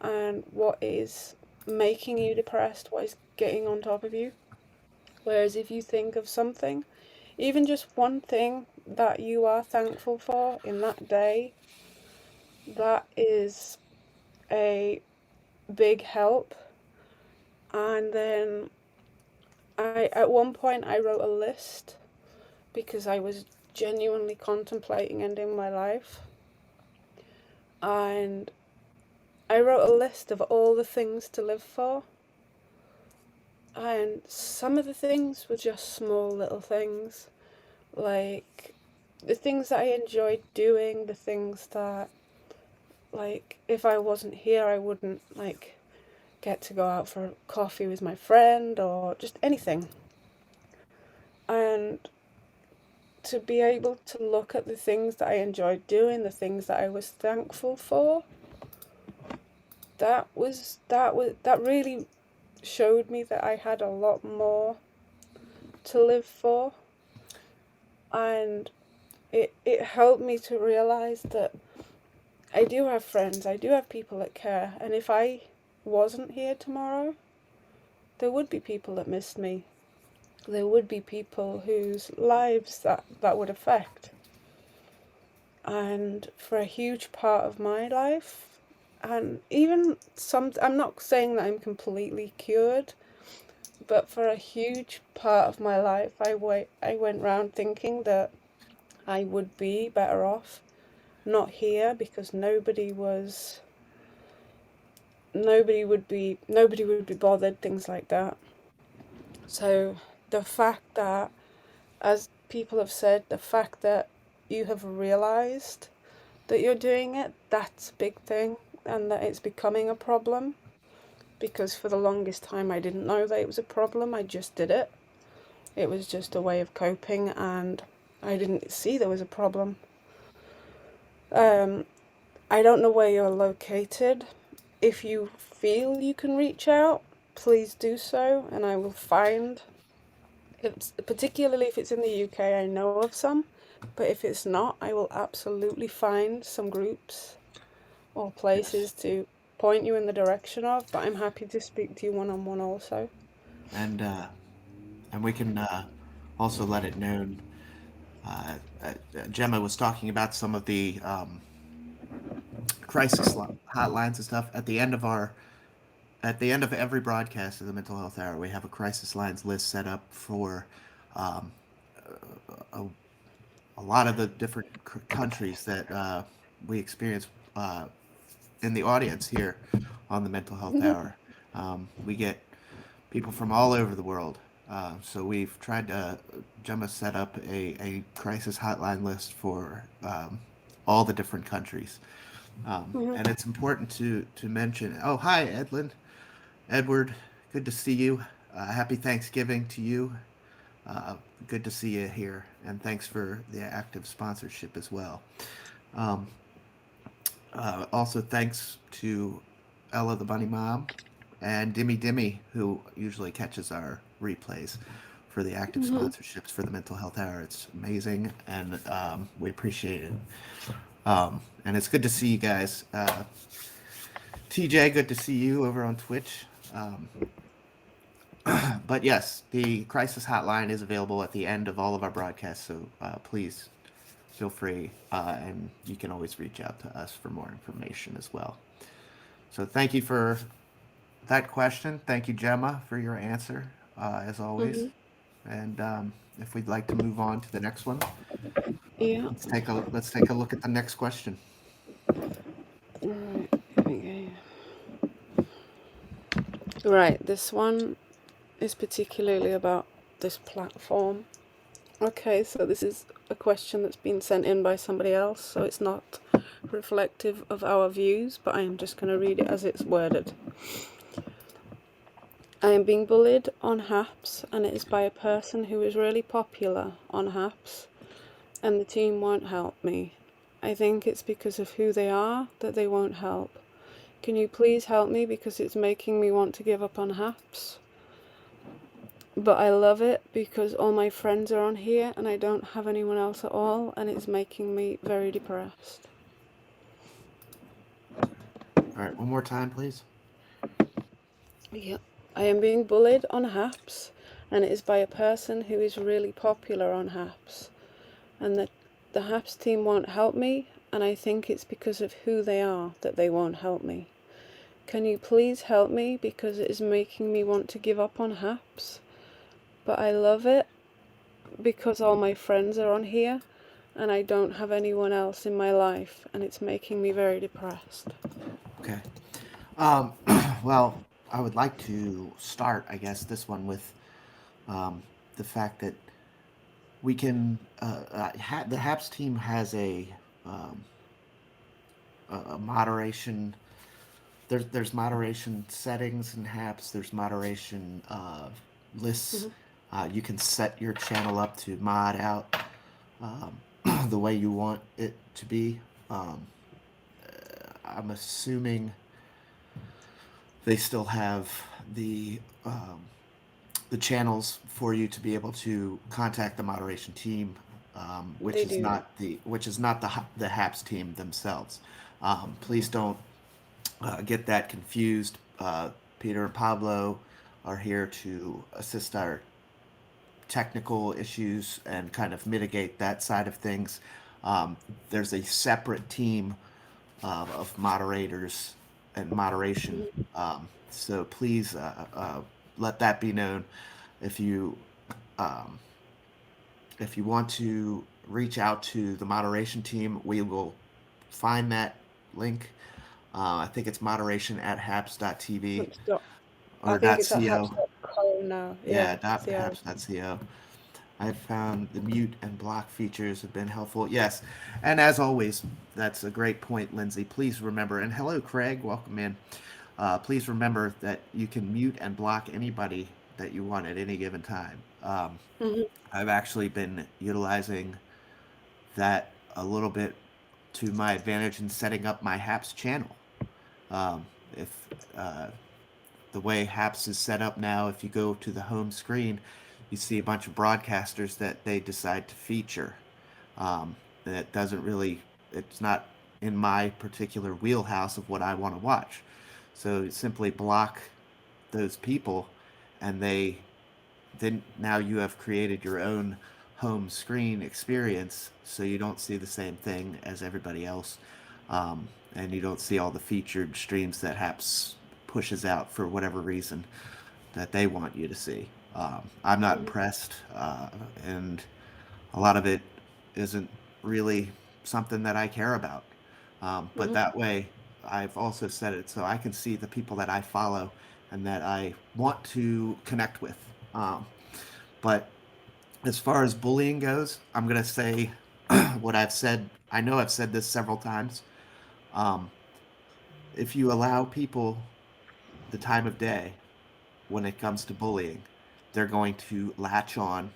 Speaker 2: and what is making you depressed, what is getting on top of you. Whereas if you think of something, even just one thing that you are thankful for in that day, that is a big help. And then at one point I wrote a list because I was genuinely contemplating ending my life. And I wrote a list of all the things to live for. And some of the things were just small little things. Like the things that I enjoyed doing, the things that, like, if I wasn't here, I wouldn't, like, get to go out for coffee with my friend or just anything. And to be able to look at the things that I enjoyed doing, the things that I was thankful for, that really showed me that I had a lot more to live for. And it helped me to realize that I do have friends, I do have people that care, and if I wasn't here tomorrow, there would be people that missed me. There would be people whose lives that would affect. And for a huge part of my life, and even I'm not saying that I'm completely cured, but for a huge part of my life, I went round thinking that I would be better off not here because nobody would be bothered, things like that. So the fact that, as people have said, the fact that you have realized that you're doing it, that's a big thing, and that it's becoming a problem. Because for the longest time I didn't know that it was a problem, I just did it. It was just a way of coping, and I didn't see there was a problem. I don't know where you're located. If you feel you can reach out, please do so, and I will find. Particularly if it's in the UK, I know of some, but if it's not, I will absolutely find some groups or
Speaker 1: Yes.
Speaker 2: places to point you in the direction of. But I'm happy to speak to you one on one also.
Speaker 1: And we can also let it known. Uh, Gemma was talking about some of the hotlines and stuff at the end of every broadcast of the mental health hour. We have a crisis lines list set up for um, a, a lot of the different countries that we experience uh, in the audience here on the mental health hour. We get people from all over the world. So we've tried to, Gemma set up a crisis hotline list for all the different countries.
Speaker 2: Mhm.
Speaker 1: And it's important to mention. Oh, hi, Edward. Good to see you. Happy Thanksgiving to you. Uh, Good to see you here, and thanks for the active sponsorship as well. Um, Also, thanks to Ella the Bunny Mom and Dimmy Dimmy, who usually catches our replays for the active
Speaker 2: Mhm.
Speaker 1: sponsorships for the Mental Health Hour. It's amazing, and we appreciate it. And it's good to see you guys. TJ, good to see you over on Twitch. Um, but yes, the crisis hotline is available at the end of all of our broadcasts, so please feel free, and you can always reach out to us for more information as well. So thank you for that question. Thank you, Gemma, for your answer, as always.
Speaker 2: Mhm.
Speaker 1: And if we'd like to move on to the next one,
Speaker 2: Yeah.
Speaker 1: let's take a look at the next question.
Speaker 2: Right, this one is particularly about this platform. Okay, so this is a question that's been sent in by somebody else, so it's not reflective of our views, but I am just going to read it as it's worded. I am being bullied on Haps, and it is by a person who is really popular on Haps, and the team won't help me. I think it's because of who they are that they won't help. Can you please help me because it's making me want to give up on Haps? But I love it because all my friends are on here and I don't have anyone else at all, and it's making me very depressed.
Speaker 1: All right, one more time, please.
Speaker 2: Yep. I am being bullied on Haps, and it is by a person who is really popular on Haps. And the Haps team won't help me, and I think it's because of who they are that they won't help me. Can you please help me because it is making me want to give up on Haps? But I love it because all my friends are on here and I don't have anyone else in my life, and it's making me very depressed.
Speaker 1: Okay. Well, I would like to start, I guess, this one with um, the fact that the HAPS team has um, a moderation. There's moderation settings in HAPS. There's moderation lists.
Speaker 2: Mm-hmm.
Speaker 1: You can set your channel up to mod out um, the way you want it to be. Um, I'm assuming they still have the um, the channels for you to be able to contact the moderation team,
Speaker 2: They do.
Speaker 1: which is not the HAPS team themselves. Please don't get that confused. Peter and Pablo are here to assist our technical issues and kind of mitigate that side of things. Um, there's a separate team of moderators and moderation.
Speaker 2: Mm-hmm.
Speaker 1: So please let that be known. If you um, if you want to reach out to the moderation team, we will find that link. I think it's moderation at haps.tv
Speaker 2: Haps dot, I
Speaker 1: or
Speaker 2: think it's at
Speaker 1: .co.
Speaker 2: haps.co now.
Speaker 1: Yeah,
Speaker 2: Yeah, CO.
Speaker 1: .haps.co. I've found the mute and block features have been helpful. Yes, and as always, that's a great point, Lindsay. Please remember, and hello, Craig, welcome in. Please remember that you can mute and block anybody that you want at any given time.
Speaker 2: Mm-hmm.
Speaker 1: I've actually been utilizing that a little bit to my advantage in setting up my HAPS channel. If the way HAPS is set up now, if you go to the home screen, you see a bunch of broadcasters that they decide to feature. That doesn't really, it's not in my particular wheelhouse of what I want to watch. So simply block those people, and then now you have created your own home screen experience, so you don't see the same thing as everybody else, and you don't see all the featured streams that HAPS pushes out for whatever reason that they want you to see. I'm not
Speaker 2: Mm-hmm.
Speaker 1: impressed, and a lot of it isn't really something that I care about. But
Speaker 2: Mm-hmm.
Speaker 1: that way, I've also set it so I can see the people that I follow and that I want to connect with. But as far as bullying goes, I'm going to say what I've said. I know I've said this several times. Um, if you allow people the time of day when it comes to bullying, they're going to latch on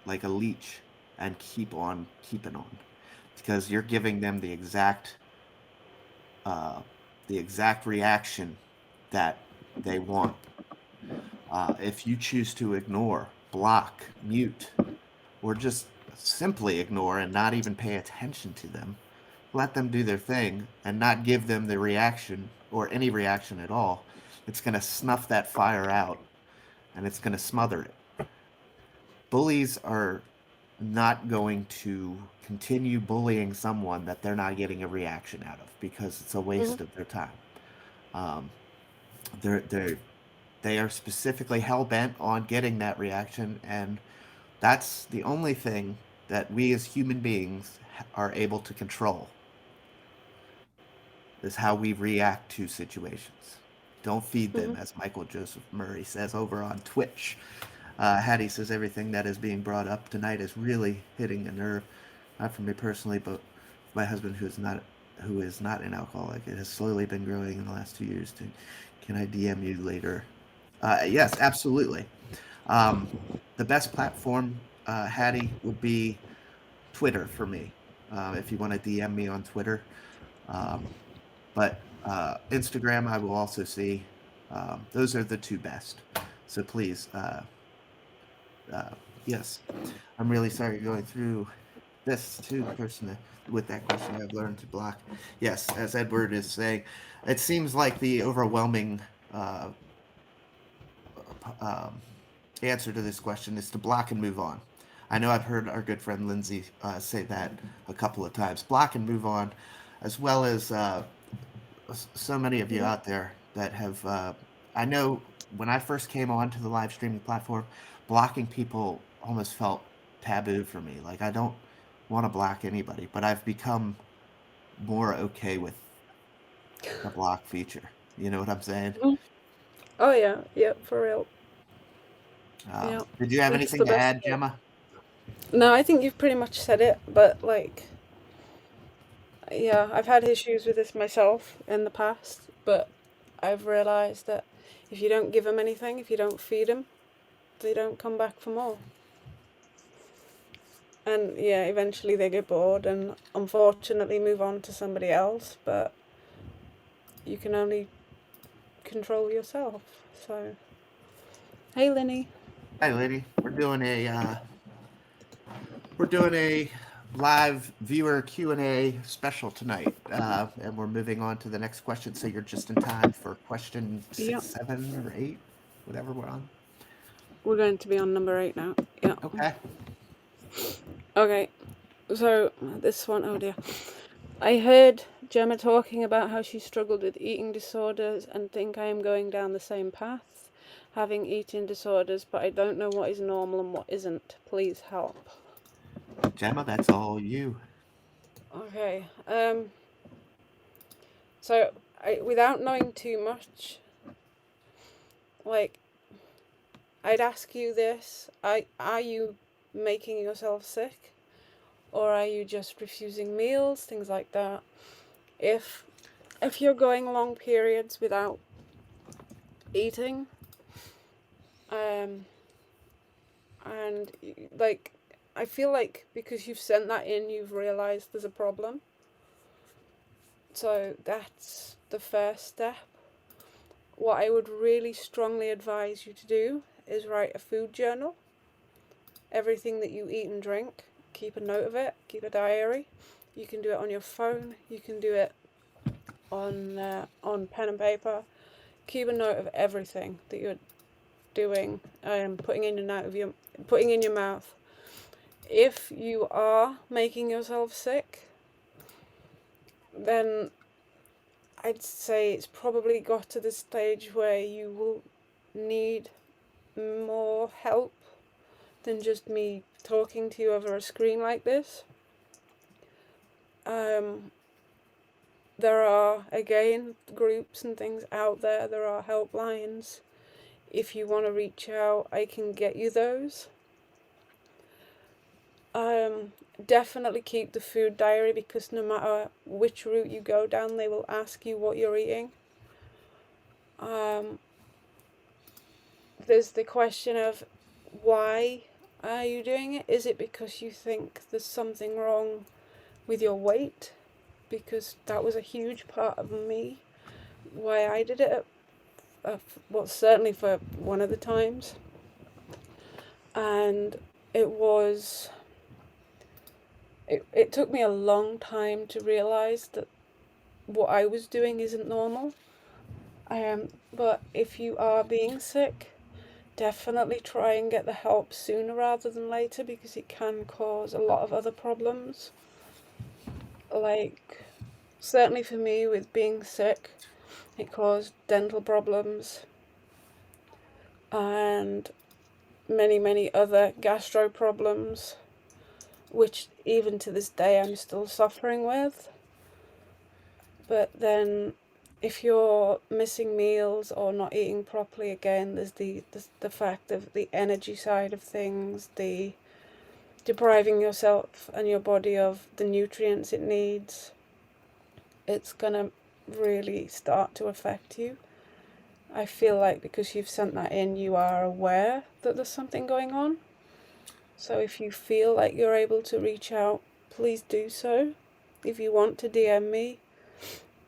Speaker 1: like a leech and keep on keeping on because you're giving them uh, the exact reaction that they want. If you choose to ignore, block, mute, or just simply ignore and not even pay attention to them, let them do their thing and not give them the reaction or any reaction at all, it's going to snuff that fire out and it's going to smother it. Bullies are not going to continue bullying someone that they're not getting a reaction out of because it's a
Speaker 2: Mm-hmm.
Speaker 1: waste of their time. Um, they're they are specifically hell bent on getting that reaction, and that's the only thing that we as human beings are able to control is how we react to situations. Don't feed them,
Speaker 2: Mhm.
Speaker 1: as Michael Joseph Murray says over on Twitch. Hattie says everything that is being brought up tonight is really hitting a nerve. Not for me personally, but my husband, who is not an alcoholic. It has slowly been growing in the last 2 years. Can I DM you later? Yes, absolutely. Um, the best platform, Hattie, would be Twitter for me. If you want to DM me on Twitter, um, but Instagram, I will also see. Those are the two best. So please, uh, yes, I'm really sorry you're going through this too. The person with that question, I've learned to block. Yes, as Edward is saying, it seems like the overwhelming uh, um, answer to this question is to block and move on. I know I've heard our good friend Lindsay say that a couple of times. Block and move on, as well as so many of you
Speaker 2: Mhm.
Speaker 1: out there that have. I know when I first came onto the live streaming platform, blocking people almost felt taboo for me. Like I don't want to block anybody, but I've become more okay with the block feature. You know what I'm saying?
Speaker 2: Mm. Oh yeah, yeah, for real. Yeah,
Speaker 1: Did you have
Speaker 2: it's
Speaker 1: anything
Speaker 2: the
Speaker 1: to
Speaker 2: best
Speaker 1: add,
Speaker 2: way.
Speaker 1: Gemma?
Speaker 2: No, I think you've pretty much said it, but like, yeah, I've had issues with this myself in the past, but I've realized that if you don't give them anything, if you don't feed them, they don't come back for more. And yeah, eventually they get bored and unfortunately move on to somebody else, but you can only control yourself. So, hey, Lenny.
Speaker 1: Hey, lady, we're doing a live viewer Q&A special tonight, and we're moving on to the next question. So you're just in time for question
Speaker 2: Yeah,
Speaker 1: 6, 7, or 8, whatever we're on.
Speaker 2: we're going to be on number 8 now. Yeah.
Speaker 1: Okay.
Speaker 2: Okay, so this one, oh dear. I heard Gemma talking about how she struggled with eating disorders and think I am going down the same path, having eating disorders, but I don't know what is normal and what isn't. Please help.
Speaker 1: Gemma, that's all you.
Speaker 2: Okay. So without knowing too much, like I'd ask you this: are you making yourself sick, or are you just refusing meals, things like that? If if you're going long periods without eating, um, and like I feel like because you've sent that in, you've realized there's a problem. So that's the first step. What I would really strongly advise you to do is write a food journal. Everything that you eat and drink, keep a note of it, keep a diary. You can do it on your phone, you can do it on pen and paper. Keep a note of everything that you're doing, putting in your mouth. If you are making yourself sick, then I'd say it's probably got to the stage where you will need more help than just me talking to you over a screen like this. Um, there are, again, groups and things out there, there are helplines. If you want to reach out, I can get you those. Um, Definitely keep the food diary because no matter which route you go down, they will ask you what you're eating. Um, there's the question of why are you doing it? Is it because you think there's something wrong with your weight? Because that was a huge part of me, why I did it, well, certainly for one of the times. And it was, it took me a long time to realize that what I was doing isn't normal. But if you are being sick, definitely try and get the help sooner rather than later because it can cause a lot of other problems. Like, certainly for me, with being sick, it caused dental problems and many, many other gastro problems, which even to this day I'm still suffering with. But then if you're missing meals or not eating properly, again, there's the fact of the energy side of things, the depriving yourself and your body of the nutrients it needs. It's gonna really start to affect you. I feel like because you've sent that in, you are aware that there's something going on. So if you feel like you're able to reach out, please do so. If you want to DM me,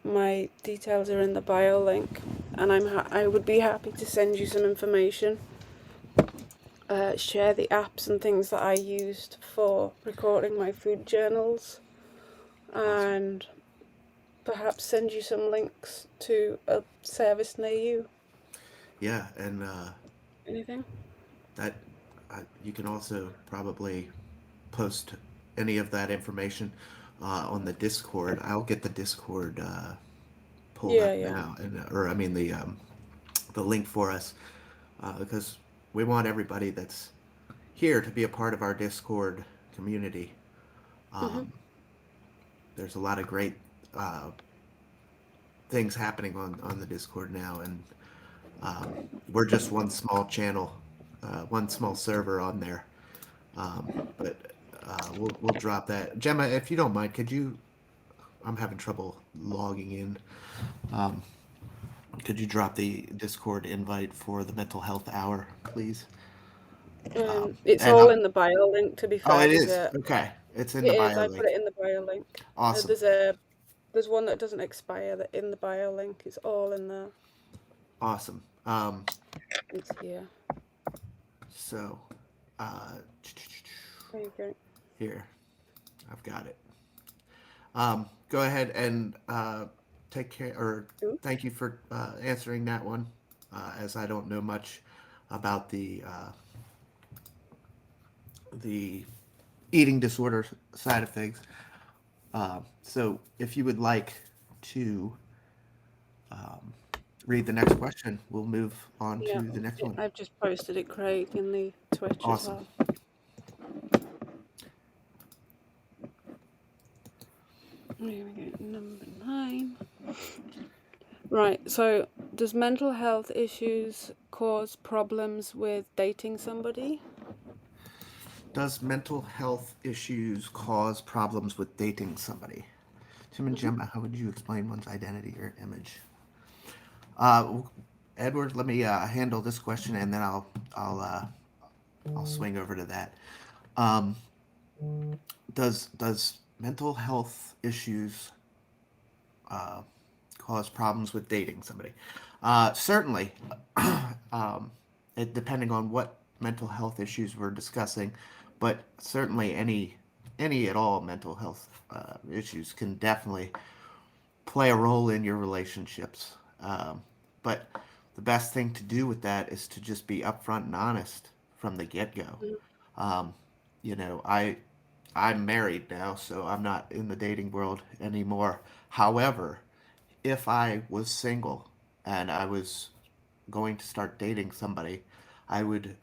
Speaker 2: my details are in the bio link, and I would be happy to send you some information. Share the apps and things that I used for recording my food journals,
Speaker 1: Awesome.
Speaker 2: and perhaps send you some links to a service near you.
Speaker 1: Yeah, and
Speaker 2: Anything?
Speaker 1: that you can also probably post any of that information on the Discord. I'll get the Discord pulled
Speaker 2: Yeah,
Speaker 1: up
Speaker 2: yeah.
Speaker 1: now, and or I mean the link for us because we want everybody that's here to be a part of our Discord community.
Speaker 2: Mhm.
Speaker 1: Um, there's a lot of great uh, things happening on the Discord now, and um, we're just one small channel, one small server on there. But we'll drop that. Gemma, if you don't mind, could you? I'm having trouble logging in. Um, could you drop the Discord invite for the mental health hour, please?
Speaker 2: It's
Speaker 1: And
Speaker 2: all in the bio link. To be
Speaker 1: oh,
Speaker 2: fair,
Speaker 1: it
Speaker 2: there's
Speaker 1: is
Speaker 2: a
Speaker 1: okay. It's in
Speaker 2: it
Speaker 1: the
Speaker 2: is.
Speaker 1: bio
Speaker 2: I put
Speaker 1: link.
Speaker 2: it in the bio link.
Speaker 1: Awesome,
Speaker 2: There's one that doesn't expire that in the bio link. It's all in there.
Speaker 1: awesome.
Speaker 2: It's yeah.
Speaker 1: So uh,
Speaker 2: There you go.
Speaker 1: here I've got it. Go ahead and take care, or
Speaker 2: Ooh.
Speaker 1: thank you for answering that one, as I don't know much about the eating disorder side of things. So, if you would like to read the next question, we'll move on
Speaker 2: Yeah,
Speaker 1: to the next one.
Speaker 2: I've just posted it, Craig, in the Twitch as
Speaker 1: Awesome.
Speaker 2: well. Here we go. Number 9. Right. So, does mental health issues cause problems with dating somebody?
Speaker 1: Does mental health issues cause problems with dating somebody? Tim and
Speaker 2: Hmm.
Speaker 1: Gemma, how would you explain one's identity or image? Uh, Edward, let me handle this question, and then I'll swing over to that. Um, does mental health issues cause problems with dating somebody? Certainly, um, depending on what mental health issues we're discussing, but certainly any at all mental health issues can definitely play a role in your relationships. But the best thing to do with that is to just be upfront and honest from the get go. Um, you know, I'm married now, so I'm not in the dating world anymore. However, if I was single and I was going to start dating somebody, I would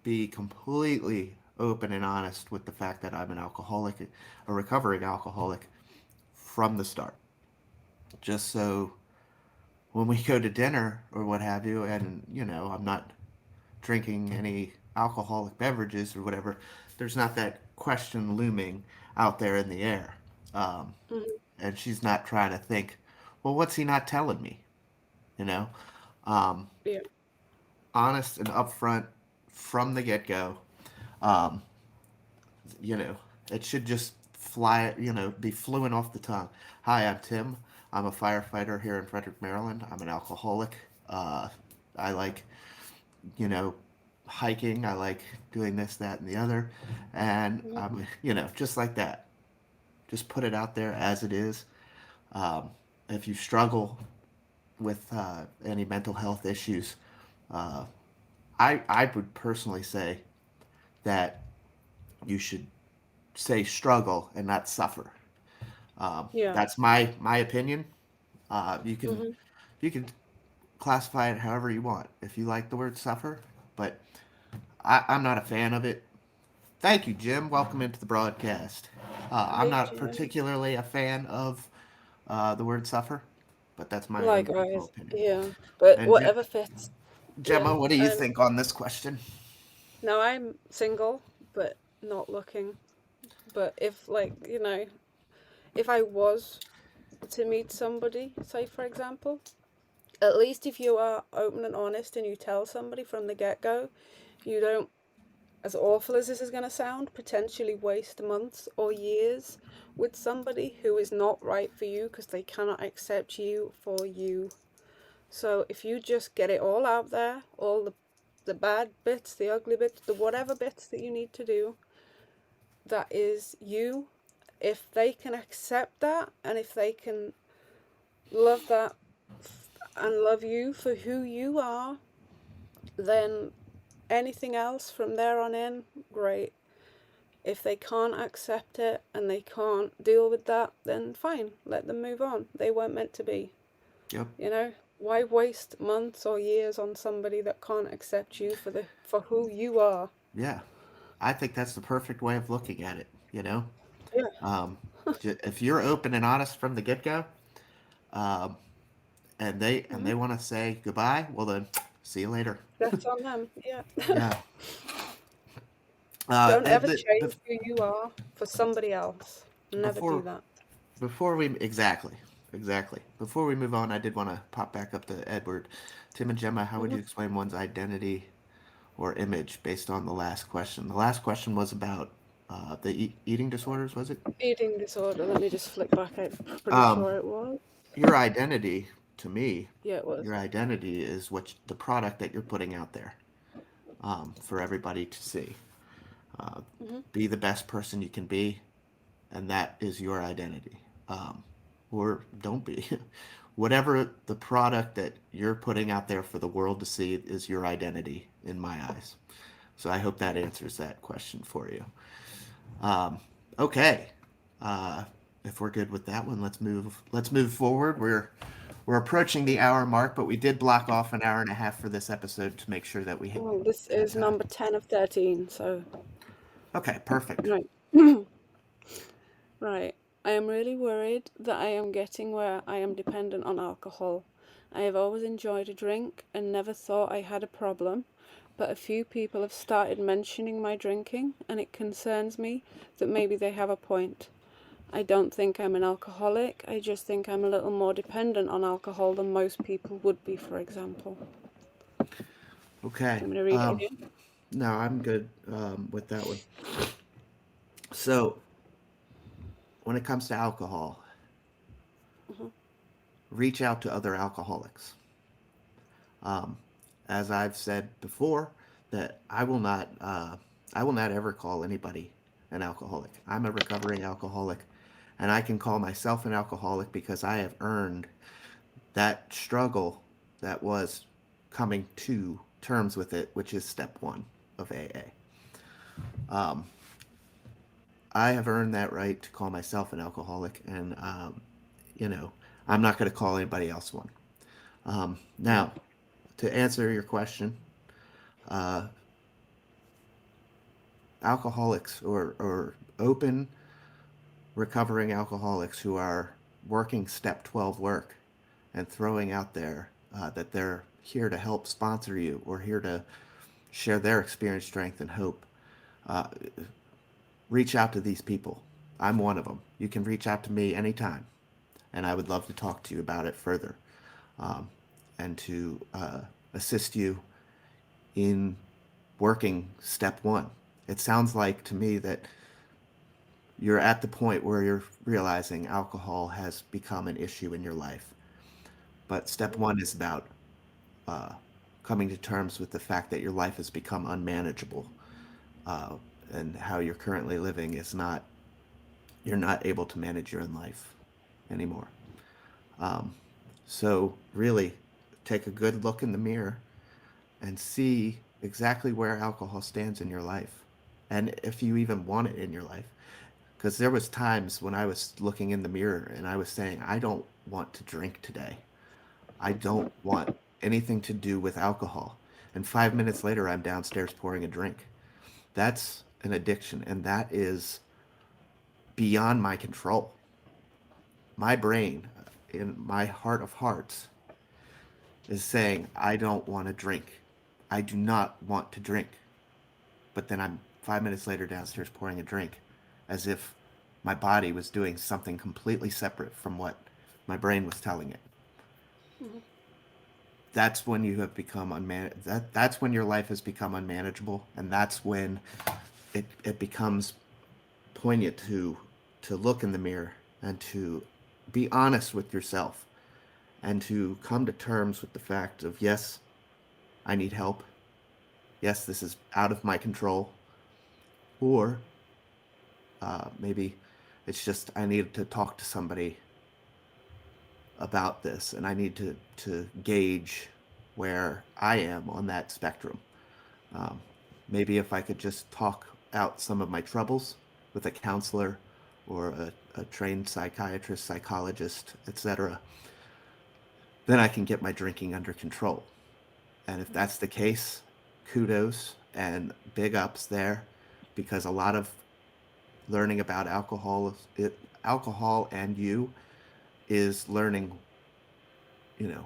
Speaker 1: be completely open and honest with the fact that I'm an alcoholic, a recovering alcoholic from the start. Just so when we go to dinner or what have you, and I'm not drinking any alcoholic beverages or whatever, there's not that question looming out there in the air. Um,
Speaker 2: Hmm.
Speaker 1: and she's not trying to think, well, what's he not telling me? You know, um,
Speaker 2: Yeah.
Speaker 1: honest and upfront from the get go. Um, you know, it should just fly, be fluent off the tongue. Hi, I'm Tim. I'm a firefighter here in Frederick, Maryland. I'm an alcoholic. I like, you know, hiking. I like doing this, that, and the other. And
Speaker 2: Mhm.
Speaker 1: I'm, just like that. Just put it out there as it is. Um, if you struggle with any mental health issues, uh, I would personally say that you should say struggle and not suffer.
Speaker 2: Yeah.
Speaker 1: That's my opinion. You can
Speaker 2: Hmm.
Speaker 1: you can classify it however you want. If you like the word suffer, but I'm not a fan of it. Thank you, Jim. Welcome into the broadcast. I'm
Speaker 2: Hey,
Speaker 1: not
Speaker 2: Jim.
Speaker 1: particularly a fan of the word suffer. but that's my own personal
Speaker 2: Likewise,
Speaker 1: opinion.
Speaker 2: yeah. But
Speaker 1: And
Speaker 2: whatever fits, yeah.
Speaker 1: Gemma, what do you think on this question?
Speaker 2: Now I'm single, but not looking. But if, like, if I was to meet somebody, say for example, at least if you are open and honest and you tell somebody from the get go, you don't, as awful as this is going to sound, potentially waste months or years with somebody who is not right for you because they cannot accept you for you. So if you just get it all out there, all the bad bits, the ugly bits, the whatever bits that you need to do, that is you. If they can accept that and if they can love that and love you for who you are, then anything else from there on in, great. If they can't accept it and they can't deal with that, then fine, let them move on. They weren't meant to be.
Speaker 1: Yep.
Speaker 2: You know, why waste months or years on somebody that can't accept you for who you are?
Speaker 1: Yeah. I think that's the perfect way of looking at it, you know?
Speaker 2: Yeah.
Speaker 1: Um, if you're open and honest from the get go, um, and
Speaker 2: Hmm.
Speaker 1: they want to say goodbye, well then, see you later.
Speaker 2: That's on them. Yeah.
Speaker 1: Yeah.
Speaker 2: Don't
Speaker 1: And
Speaker 2: ever change who you are for somebody else. Never do
Speaker 1: before
Speaker 2: that.
Speaker 1: before we exactly before we move on, I did want to pop back up to Edward, Tim, and Gemma. How would
Speaker 2: Hmm.
Speaker 1: you explain one's identity or image based on the last question? The last question was about the eating disorders, was it?
Speaker 2: Eating disorder. Let me just flick back. I'm pretty
Speaker 1: Um,
Speaker 2: sure it was.
Speaker 1: your identity, to me,
Speaker 2: Yeah, it was.
Speaker 1: your identity is the product that you're putting out there for everybody to see. Uh,
Speaker 2: Hmm.
Speaker 1: be the best person you can be, and that is your identity. Or don't be. Whatever the product that you're putting out there for the world to see is your identity in my eyes. So I hope that answers that question for you. Um, okay. Uh, if we're good with that one, let's move. Let's move forward. We're approaching the hour mark, but we did block off an hour and a half for this episode to make sure that we
Speaker 2: Well, this
Speaker 1: had
Speaker 2: is
Speaker 1: time.
Speaker 2: number 10 of 13, so.
Speaker 1: Okay, perfect.
Speaker 2: Right. Right. I am really worried that I am getting where I am dependent on alcohol. I have always enjoyed a drink and never thought I had a problem, but a few people have started mentioning my drinking, and it concerns me that maybe they have a point. I don't think I'm an alcoholic, I just think I'm a little more dependent on alcohol than most people would be, for example.
Speaker 1: Okay.
Speaker 2: Do you want me to read it again?
Speaker 1: No, I'm good with that one. So, when it comes to alcohol,
Speaker 2: Hmm.
Speaker 1: reach out to other alcoholics. Um, as I've said before, that I will not ever call anybody an alcoholic. I'm a recovering alcoholic, and I can call myself an alcoholic because I have earned that struggle that was coming to terms with it, which is step one of AA. Um, I have earned that right to call myself an alcoholic, and you know, I'm not going to call anybody else one.
Speaker 2: Right.
Speaker 1: Now, to answer your question, uh, alcoholics or open recovering alcoholics who are working step 12 work and throwing out there that they're here to help sponsor you or here to share their experience, strength, and hope, uh, reach out to these people. I'm one of them. You can reach out to me anytime, and I would love to talk to you about it further um, and to assist you in working step one. It sounds like to me that you're at the point where you're realizing alcohol has become an issue in your life. But step
Speaker 2: Hmm.
Speaker 1: one is about uh, coming to terms with the fact that your life has become unmanageable uh, and how you're currently living is not, you're not able to manage your own life anymore. Um, so, really, take a good look in the mirror and see exactly where alcohol stands in your life and if you even want it in your life. Because there was times when I was looking in the mirror and I was saying, I don't want to drink today. I don't want anything to do with alcohol. And 5 minutes later, I'm downstairs pouring a drink. That's an addiction, and that is beyond my control. My brain. in my heart of hearts is saying, I don't want to drink. I do not want to drink. But then I'm 5 minutes later downstairs pouring a drink as if my body was doing something completely separate from what my brain was telling it.
Speaker 2: Mhm.
Speaker 1: That's when you have become that's when your life has become unmanageable, and that's when it becomes poignant to look in the mirror and to be honest with yourself and to come to terms with the fact of, yes, I need help. Yes, this is out of my control. Or maybe it's just I need to talk to somebody about this and I need to gauge where I am on that spectrum. Um, Maybe if I could just talk out some of my troubles with a counselor or a trained psychiatrist, psychologist, etc., then I can get my drinking under control. And if that's the case, kudos and big ups there, because a lot of learning about alcohol and you is learning, you know,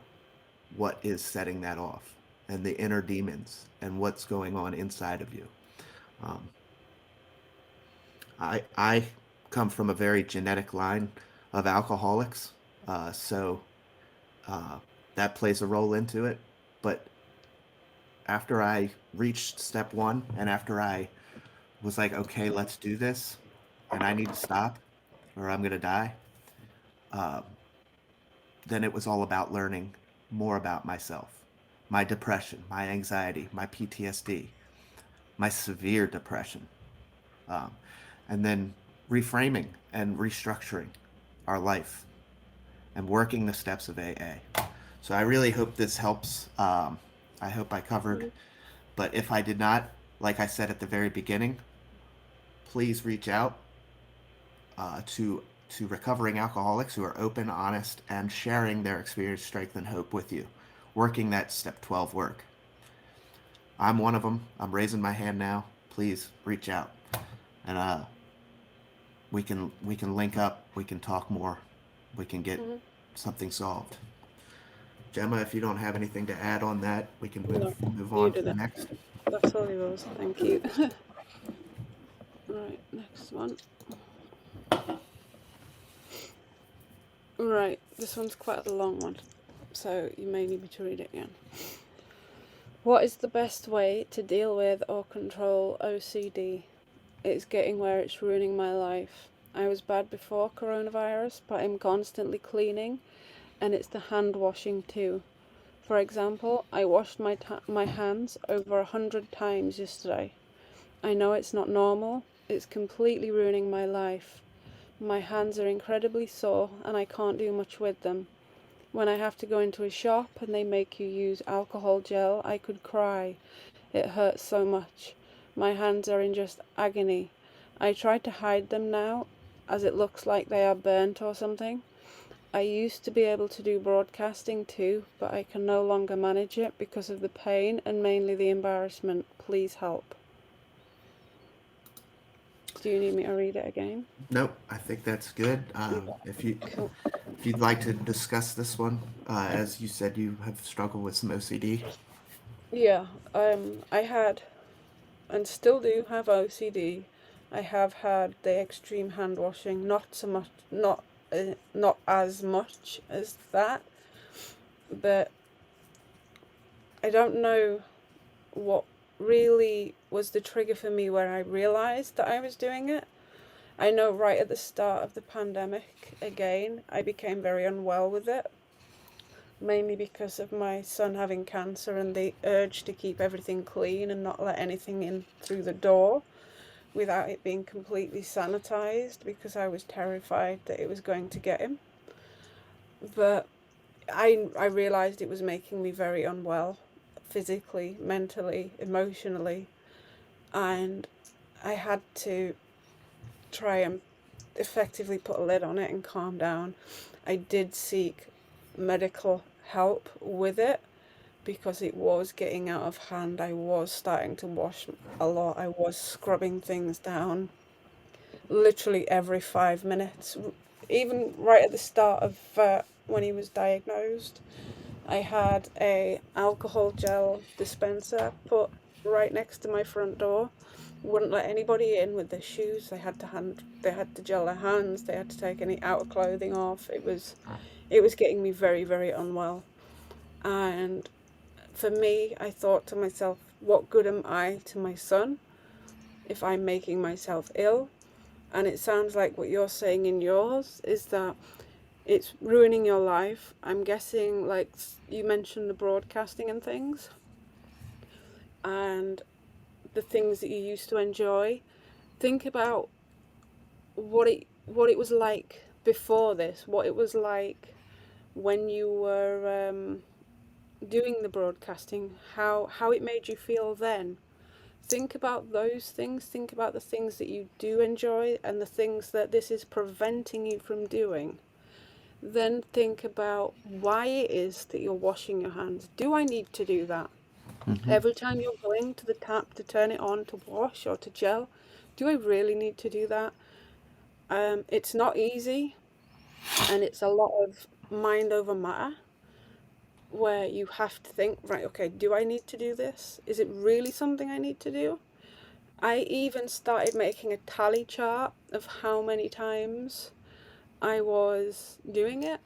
Speaker 1: what is setting that off and the inner demons and what's going on inside of you. Um, I come from a very genetic line of alcoholics, so uh, that plays a role into it. But after I reached step one, and after I was like, okay, let's do this, and I need to stop, or I'm gonna die, uh, then it was all about learning more about myself, my depression, my anxiety, my PTSD, my severe depression, um, and then reframing and restructuring our life and working the steps of AA. So I really hope this helps. I hope I covered,
Speaker 2: Mhm.
Speaker 1: but if I did not, like I said at the very beginning, please reach out to recovering alcoholics who are open, honest, and sharing their experience, strength, and hope with you, working that step 12 work. I'm one of them. I'm raising my hand now. Please reach out, and we can link up. We can talk more. We can get
Speaker 2: Mhm.
Speaker 1: something solved. Gemma, if you don't have anything to add on that, we can
Speaker 2: No,
Speaker 1: move
Speaker 2: you
Speaker 1: on to
Speaker 2: did
Speaker 1: the
Speaker 2: it.
Speaker 1: next.
Speaker 2: That's all yours. Thank you. Right, next one. Right, this one's quite a long one, so you may need me to read it again. What is the best way to deal with or control OCD? It's getting where it's ruining my life. I was bad before coronavirus, but I'm constantly cleaning, and it's the hand washing too. For example, I washed my hands over 100 times yesterday. I know it's not normal. It's completely ruining my life. My hands are incredibly sore and I can't do much with them. When I have to go into a shop and they make you use alcohol gel, I could cry. It hurts so much. My hands are in just agony. I try to hide them now, as it looks like they are burnt or something. I used to be able to do broadcasting too, but I can no longer manage it because of the pain and mainly the embarrassment. Please help. Do you need me to read it again?
Speaker 1: Nope, I think that's good.
Speaker 2: Cool.
Speaker 1: If you'd like to discuss this one, as you said, you have struggled with some OCD.
Speaker 2: Yeah, I had and still do have OCD. I have had the extreme hand washing, not so much, not as much as that, but I don't know what really was the trigger for me where I realized that I was doing it. I know right at the start of the pandemic, again, I became very unwell with it, mainly because of my son having cancer and the urge to keep everything clean and not let anything in through the door without it being completely sanitized because I was terrified that it was going to get him. But I realized it was making me very unwell physically, mentally, emotionally, and I had to try and effectively put a lid on it and calm down. I did seek medical help with it because it was getting out of hand. I was starting to wash a lot. I was scrubbing things down literally every 5 minutes. Even right at the start of when he was diagnosed. I had a alcohol gel dispenser put right next to my front door. Wouldn't let anybody in with their shoes. They had to gel their hands. They had to take any outer clothing off. It was getting me very, very unwell. And for me, I thought to myself, what good am I to my son if I'm making myself ill? And it sounds like what you're saying in yours is that it's ruining your life. I'm guessing, like you mentioned, the broadcasting and things, and the things that you used to enjoy. Think about what it was like before this, what it was like when you were doing the broadcasting, how it made you feel then. Think about those things. Think about the things that you do enjoy and the things that this is preventing you from doing. Then think about why it is that you're washing your hands. Do I need to do that?
Speaker 1: Mm-hmm.
Speaker 2: Every time you're going to the tap to turn it on to wash or to gel, do I really need to do that? It's not easy, and it's a lot of mind over matter where you have to think, right, okay, do I need to do this? Is it really something I need to do? I even started making a tally chart of how many times I was doing it.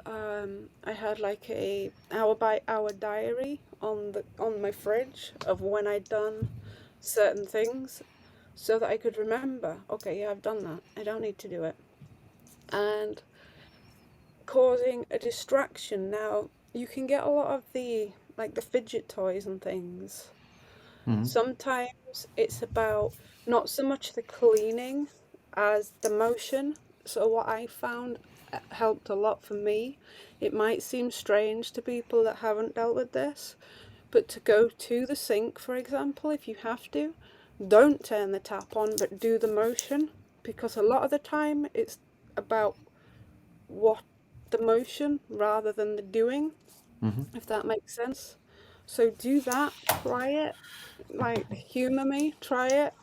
Speaker 2: I had like a hour by hour diary on my fridge of when I'd done certain things so that I could remember, okay, yeah, I've done that. I don't need to do it. And causing a distraction. Now, you can get a lot of the fidget toys and things.
Speaker 1: Mm-hmm.
Speaker 2: Sometimes it's about not so much the cleaning as the motion. So, what I found helped a lot for me. It might seem strange to people that haven't dealt with this, but to go to the sink, for example, if you have to, don't turn the tap on, but do the motion, because a lot of the time it's about what the motion rather than the doing,
Speaker 1: Mm-hmm.
Speaker 2: if that makes sense. So do that, try it, like humor me, try it.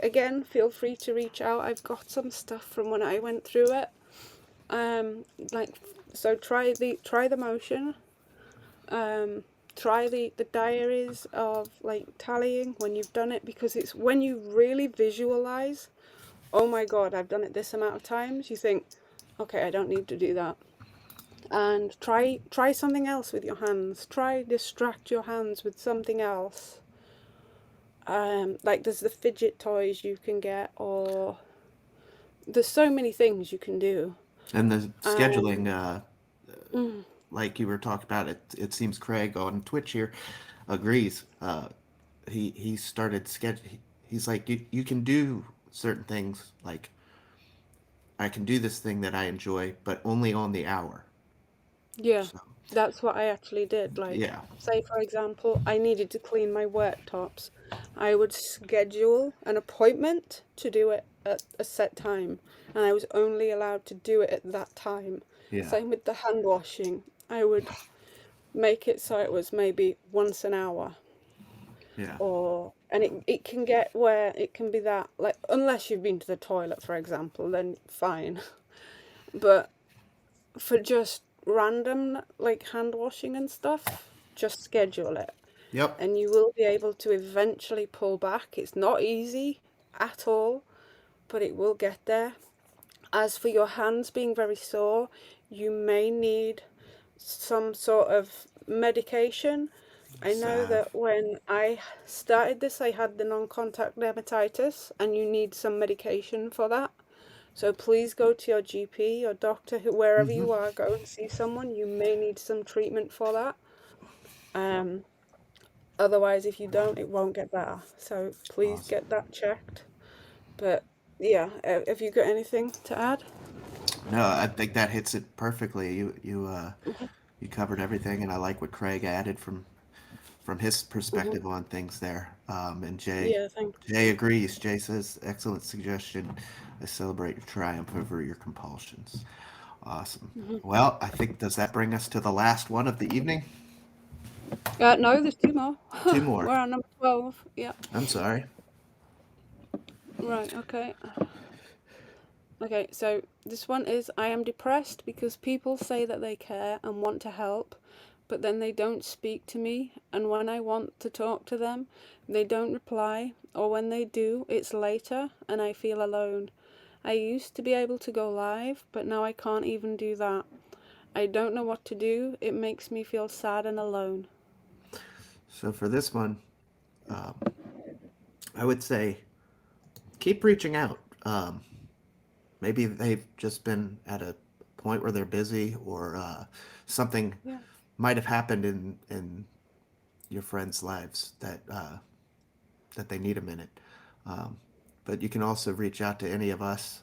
Speaker 2: Again, feel free to reach out. I've got some stuff from when I went through it. Um, like so try the motion. Um, try the diaries of like tallying when you've done it, because it's when you really visualize, oh my god, I've done it this amount of times, you think, okay, I don't need to do that. And try something else with your hands. Try distract your hands with something else. Like there's the fidget toys you can get, or there's so many things you can do.
Speaker 1: And the
Speaker 2: Um,
Speaker 1: scheduling,
Speaker 2: mm,
Speaker 1: like you were talking about, it seems Craig on Twitch here agrees. He started he's like, you can do certain things, like I can do this thing that I enjoy, but only on the hour.
Speaker 2: yeah,
Speaker 1: So
Speaker 2: that's what I actually did. Like,
Speaker 1: yeah.
Speaker 2: say for example, I needed to clean my worktops. I would schedule an appointment to do it at a set time, and I was only allowed to do it at that time.
Speaker 1: Yeah.
Speaker 2: Same with the hand washing. I would make it so it was maybe once an hour,
Speaker 1: Yeah.
Speaker 2: or and it can get where it can be that, like, unless you've been to the toilet for example, then fine. But for just random like hand washing and stuff, just schedule it,
Speaker 1: Yep.
Speaker 2: and you will be able to eventually pull back. It's not easy at all, but it will get there. As for your hands being very sore, you may need some sort of medication. I know
Speaker 1: Salve.
Speaker 2: that when I started this, I had the non contact dermatitis, and you need some medication for that. So please go to your GP, your doctor, wherever
Speaker 1: Mm-hmm.
Speaker 2: you are, go and see someone. You may need some treatment for that. Um, Otherwise, if you don't, it won't get better. So please
Speaker 1: Awesome.
Speaker 2: get that checked. But yeah, have you got anything to add?
Speaker 1: No, I think that hits it perfectly.
Speaker 2: Mhm.
Speaker 1: You covered everything, and I like what Craig added from his
Speaker 2: Mhm.
Speaker 1: perspective on things there. And
Speaker 2: Yeah, thanks.
Speaker 1: Jay agrees. Jay says, excellent suggestion. I celebrate your triumph over your compulsions. Awesome.
Speaker 2: Mhm.
Speaker 1: Well, I think, does that bring us to the last one of the evening?
Speaker 2: No, there's two more.
Speaker 1: Two more.
Speaker 2: We're on number 12. Yeah.
Speaker 1: I'm sorry.
Speaker 2: Right. Okay. Okay, so this one is I am depressed because people say that they care and want to help, but then they don't speak to me, and when I want to talk to them, they don't reply, or when they do, it's later and I feel alone. I used to be able to go live, but now I can't even do that. I don't know what to do. It makes me feel sad and alone.
Speaker 1: So for this one, I would say keep reaching out. Maybe they've just been at a point where they're busy, or something
Speaker 2: Yeah.
Speaker 1: might have happened in your friends' lives that they need a minute. Um, but you can also reach out to any of us.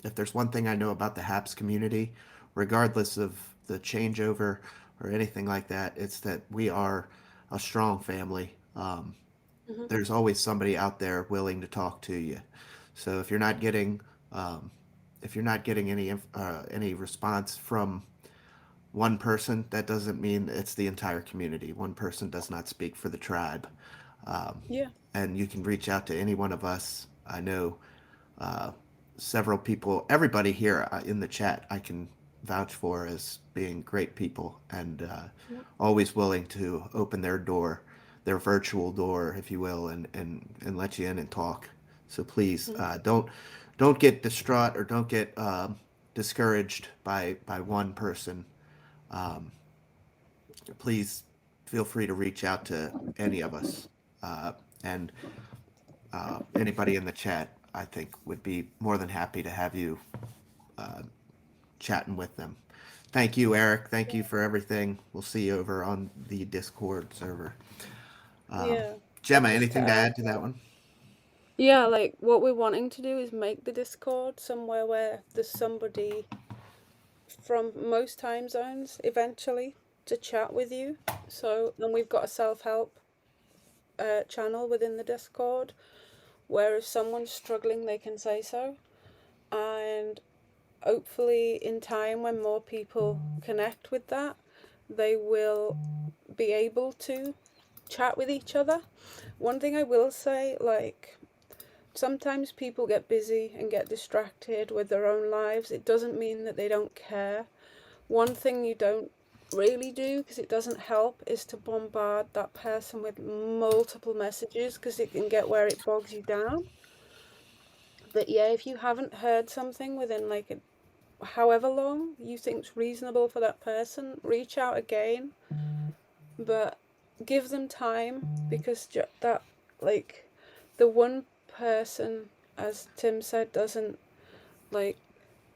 Speaker 1: If there's one thing I know about the HAPS community, regardless of the changeover or anything like that, it's that we are a strong family.
Speaker 2: Mhm.
Speaker 1: There's always somebody out there willing to talk to you. So um, if you're not getting any response from one person, that doesn't mean it's the entire community. One person does not speak for the tribe. Um,
Speaker 2: Yeah.
Speaker 1: and you can reach out to any one of us. I know uh, several people, everybody here in the chat, I can vouch for as being great people and
Speaker 2: Yeah.
Speaker 1: always willing to open their door, their virtual door, if you will, and let you in and talk. So please
Speaker 2: Mhm.
Speaker 1: don't get distraught or don't get discouraged by one person. Um, Please feel free to reach out to any of us. And anybody in the chat, I think, would be more than happy to have you chatting with them. Thank you, Eric. Thank you for everything. We'll see you over on the Discord server.
Speaker 2: Yeah.
Speaker 1: Gemma,
Speaker 2: Just to
Speaker 1: anything to
Speaker 2: add.
Speaker 1: add to that one?
Speaker 2: Yeah, like what we're wanting to do is make the Discord somewhere where there's somebody from most time zones eventually to chat with you. So, and we've got a self help channel within the Discord where if someone's struggling, they can say so. And hopefully, in time, when more people connect with that, they will be able to chat with each other. One thing I will say, like, sometimes people get busy and get distracted with their own lives. It doesn't mean that they don't care. One thing you don't really do, because it doesn't help, is to bombard that person with multiple messages because it can get where it bogs you down. But yeah, if you haven't heard something within like however long you think's reasonable for that person, reach out again, but give them time because that like the one person, as Tim said, doesn't like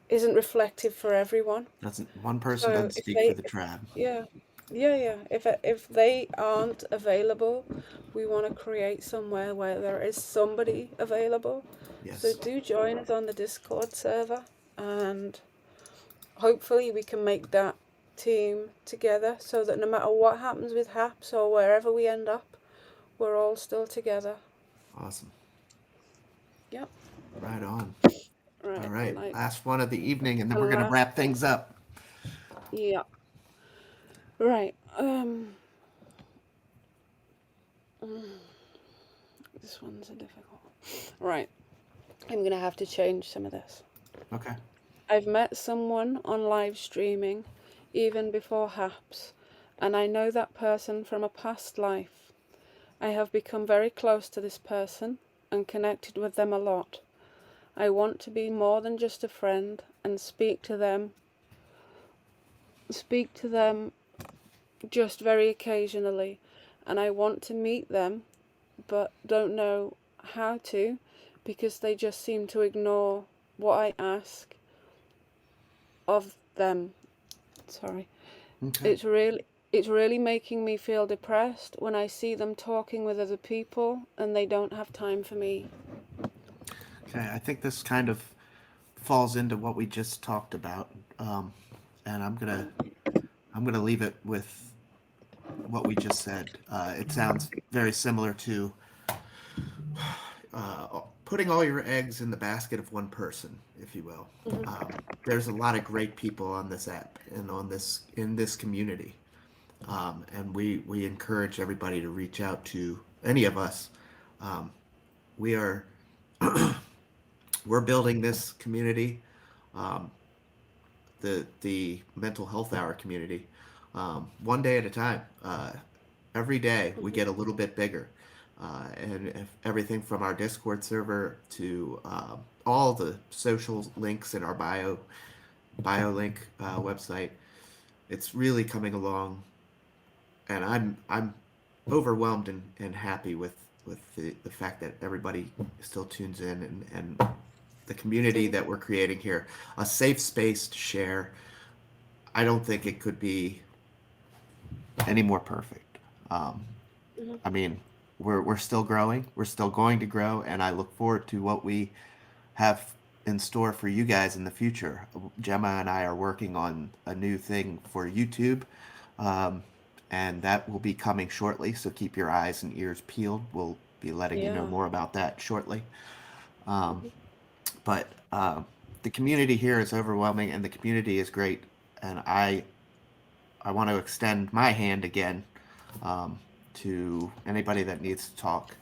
Speaker 2: isn't reflective for everyone.
Speaker 1: Doesn't one person
Speaker 2: So
Speaker 1: doesn't speak for the tribe?
Speaker 2: yeah, yeah. If they aren't available, we want to create somewhere where there is somebody available. So
Speaker 1: Yes.
Speaker 2: do join us on the Discord server, and hopefully we can make that team together so that no matter what happens with HAPS or wherever we end up, we're all still together.
Speaker 1: Awesome.
Speaker 2: Yep.
Speaker 1: Right on. All
Speaker 2: Right.
Speaker 1: right.
Speaker 2: Like
Speaker 1: Last one of the evening, and then
Speaker 2: the
Speaker 1: we're gonna
Speaker 2: last.
Speaker 1: wrap things up.
Speaker 2: Yeah. Right. This one's a difficult. Right. I'm gonna have to change some of this.
Speaker 1: Okay.
Speaker 2: I've met someone on live streaming even before HAPS, and I know that person from a past life. I have become very close to this person and connected with them a lot. I want to be more than just a friend and speak to them just very occasionally, and I want to meet them but don't know how to because they just seem to ignore what I ask of them. Sorry.
Speaker 1: Okay.
Speaker 2: It's really making me feel depressed when I see them talking with other people and they don't have time for me.
Speaker 1: Okay. I think this kind of falls into what we just talked about, and I'm gonna leave it with what we just said. It sounds very similar to putting all your eggs in the basket of one person, if you will.
Speaker 2: Mhm.
Speaker 1: There's a lot of great people on this app and in this community, and we encourage everybody to reach out to any of us. We are we're building this community, um, the mental health hour community, one day at a time. Every day we
Speaker 2: Mhm.
Speaker 1: get a little bit bigger, and if everything from our Discord server to all the social links in our bio link website, it's really coming along, and I'm overwhelmed and happy with the fact that everybody still tunes in, and the community
Speaker 2: Mhm.
Speaker 1: that we're creating here, a safe space to share. I don't think it could be any more perfect. Um,
Speaker 2: Mhm.
Speaker 1: I mean, we're still growing. We're still going to grow, and I look forward to what we have in store for you guys in the future. Gemma and I are working on a new thing for YouTube, um, and that will be coming shortly. So keep your eyes and ears peeled. We'll be letting you know
Speaker 2: Yeah.
Speaker 1: more about that shortly. Um,
Speaker 2: Mhm.
Speaker 1: but the community here is overwhelming, and the community is great. And I want to extend my hand again, um, to anybody that needs to talk.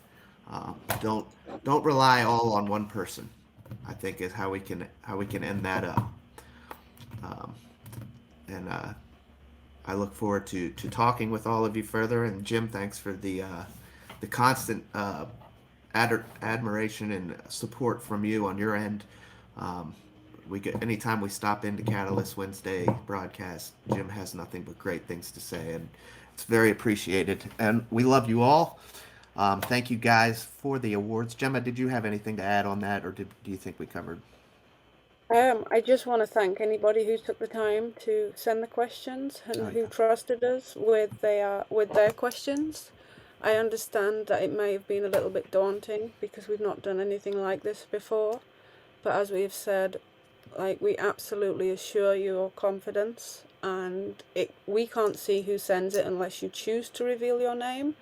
Speaker 1: Um, don't don't rely all on one person. I think is how we can end that up. Um, and I look forward to talking with all of you further. And Jim, thanks for the constant admiration and support from you on your end. Um, we get anytime we stop into Catalyst Wednesday broadcast, Jim has nothing but great things to say, and it's very appreciated. And we love you all. Thank you guys for the awards. Gemma, did you have anything to add on that, or do you think we covered?
Speaker 2: I just want to thank anybody who took the time to send the questions
Speaker 1: Oh
Speaker 2: and who
Speaker 1: yeah.
Speaker 2: trusted us with their questions. I understand that it may have been a little bit daunting because we've not done anything like this before, but as we have said, like we absolutely assure your confidence, and we can't see who sends it unless you choose to reveal your name.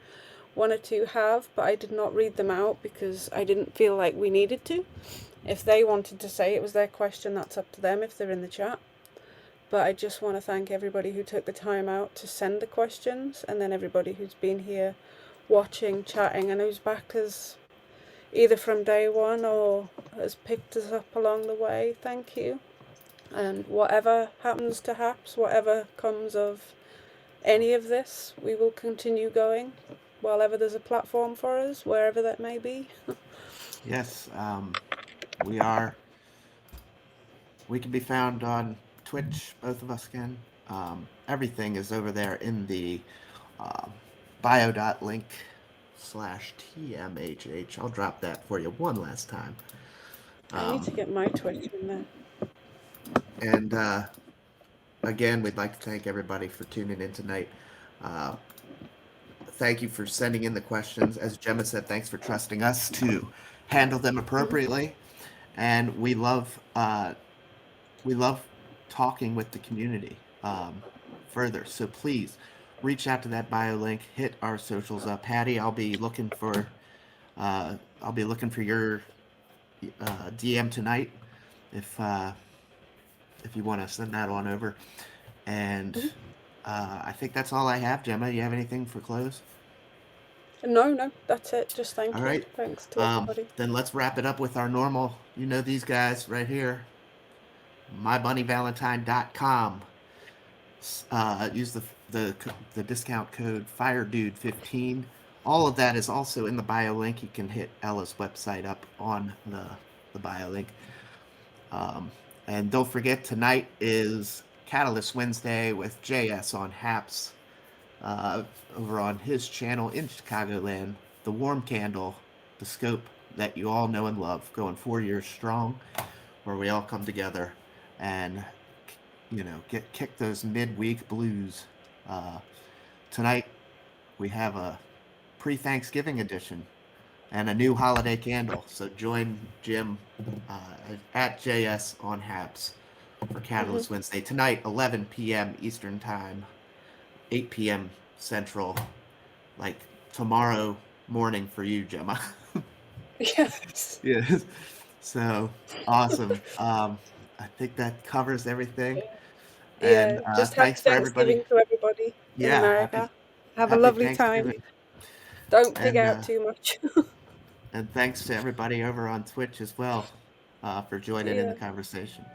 Speaker 2: One or two have, but I did not read them out because I didn't feel like we needed to. If they wanted to say it was their question, that's up to them if they're in the chat. But I just want to thank everybody who took the time out to send the questions, and then everybody who's been here watching, chatting, and who's back as either from day one or has picked us up along the way. Thank you. And whatever happens to HAPS, whatever comes of any of this, we will continue going while ever there's a platform for us, wherever that may be.
Speaker 1: Yes. We are. We can be found on Twitch. Both of us can. Everything is over there in the uh, bio.link slash TMHH. I'll drop that for you one last time.
Speaker 2: I need to
Speaker 1: Um,
Speaker 2: get my Twitch in there.
Speaker 1: and again, we'd like to thank everybody for tuning in tonight. Uh, thank you for sending in the questions. As Gemma said, thanks for trusting us to handle them
Speaker 2: Mhm.
Speaker 1: appropriately. And we love talking with the community further. So please reach out to that bio link, hit our socials up. Patty, I'll be looking for your DM tonight if uh, if you want to send that on over. And
Speaker 2: Mhm.
Speaker 1: I think that's all I have. Gemma, you have anything for close?
Speaker 2: No, no, that's it. Just
Speaker 1: All
Speaker 2: thank you.
Speaker 1: right.
Speaker 2: Thanks to everybody.
Speaker 1: Then let's wrap it up with our normal. You know these guys right here. MyBunnyValentine.com. Use the the discount code FireDude15. All of that is also in the bio link. You can hit Ella's website up on the bio link. Um, and don't forget, tonight is Catalyst Wednesday with JS on Haps, uh, over on his channel in Chicagoland. The Warm Candle, the scope that you all know and love, going 4 years strong, where we all come together and get kick those midweek blues. Uh, Tonight we have a pre-Thanksgiving edition and a new holiday candle. So join Jim at JS on Habs for
Speaker 2: Hmm.
Speaker 1: Catalyst Wednesday tonight, 11 p.m. Eastern Time, 8 p.m. Central, like tomorrow morning for you, Gemma.
Speaker 2: Yes.
Speaker 1: Yes. So awesome. I think that covers everything. And
Speaker 2: Yeah. Just happy
Speaker 1: thanks for everybody.
Speaker 2: Thanksgiving to everybody in
Speaker 1: Yeah,
Speaker 2: America. Have a
Speaker 1: happy
Speaker 2: lovely time.
Speaker 1: Thanksgiving.
Speaker 2: Don't pig
Speaker 1: And
Speaker 2: out too much.
Speaker 1: thanks to everybody over on Twitch as well. for joining in the
Speaker 2: Yeah.
Speaker 1: conversation.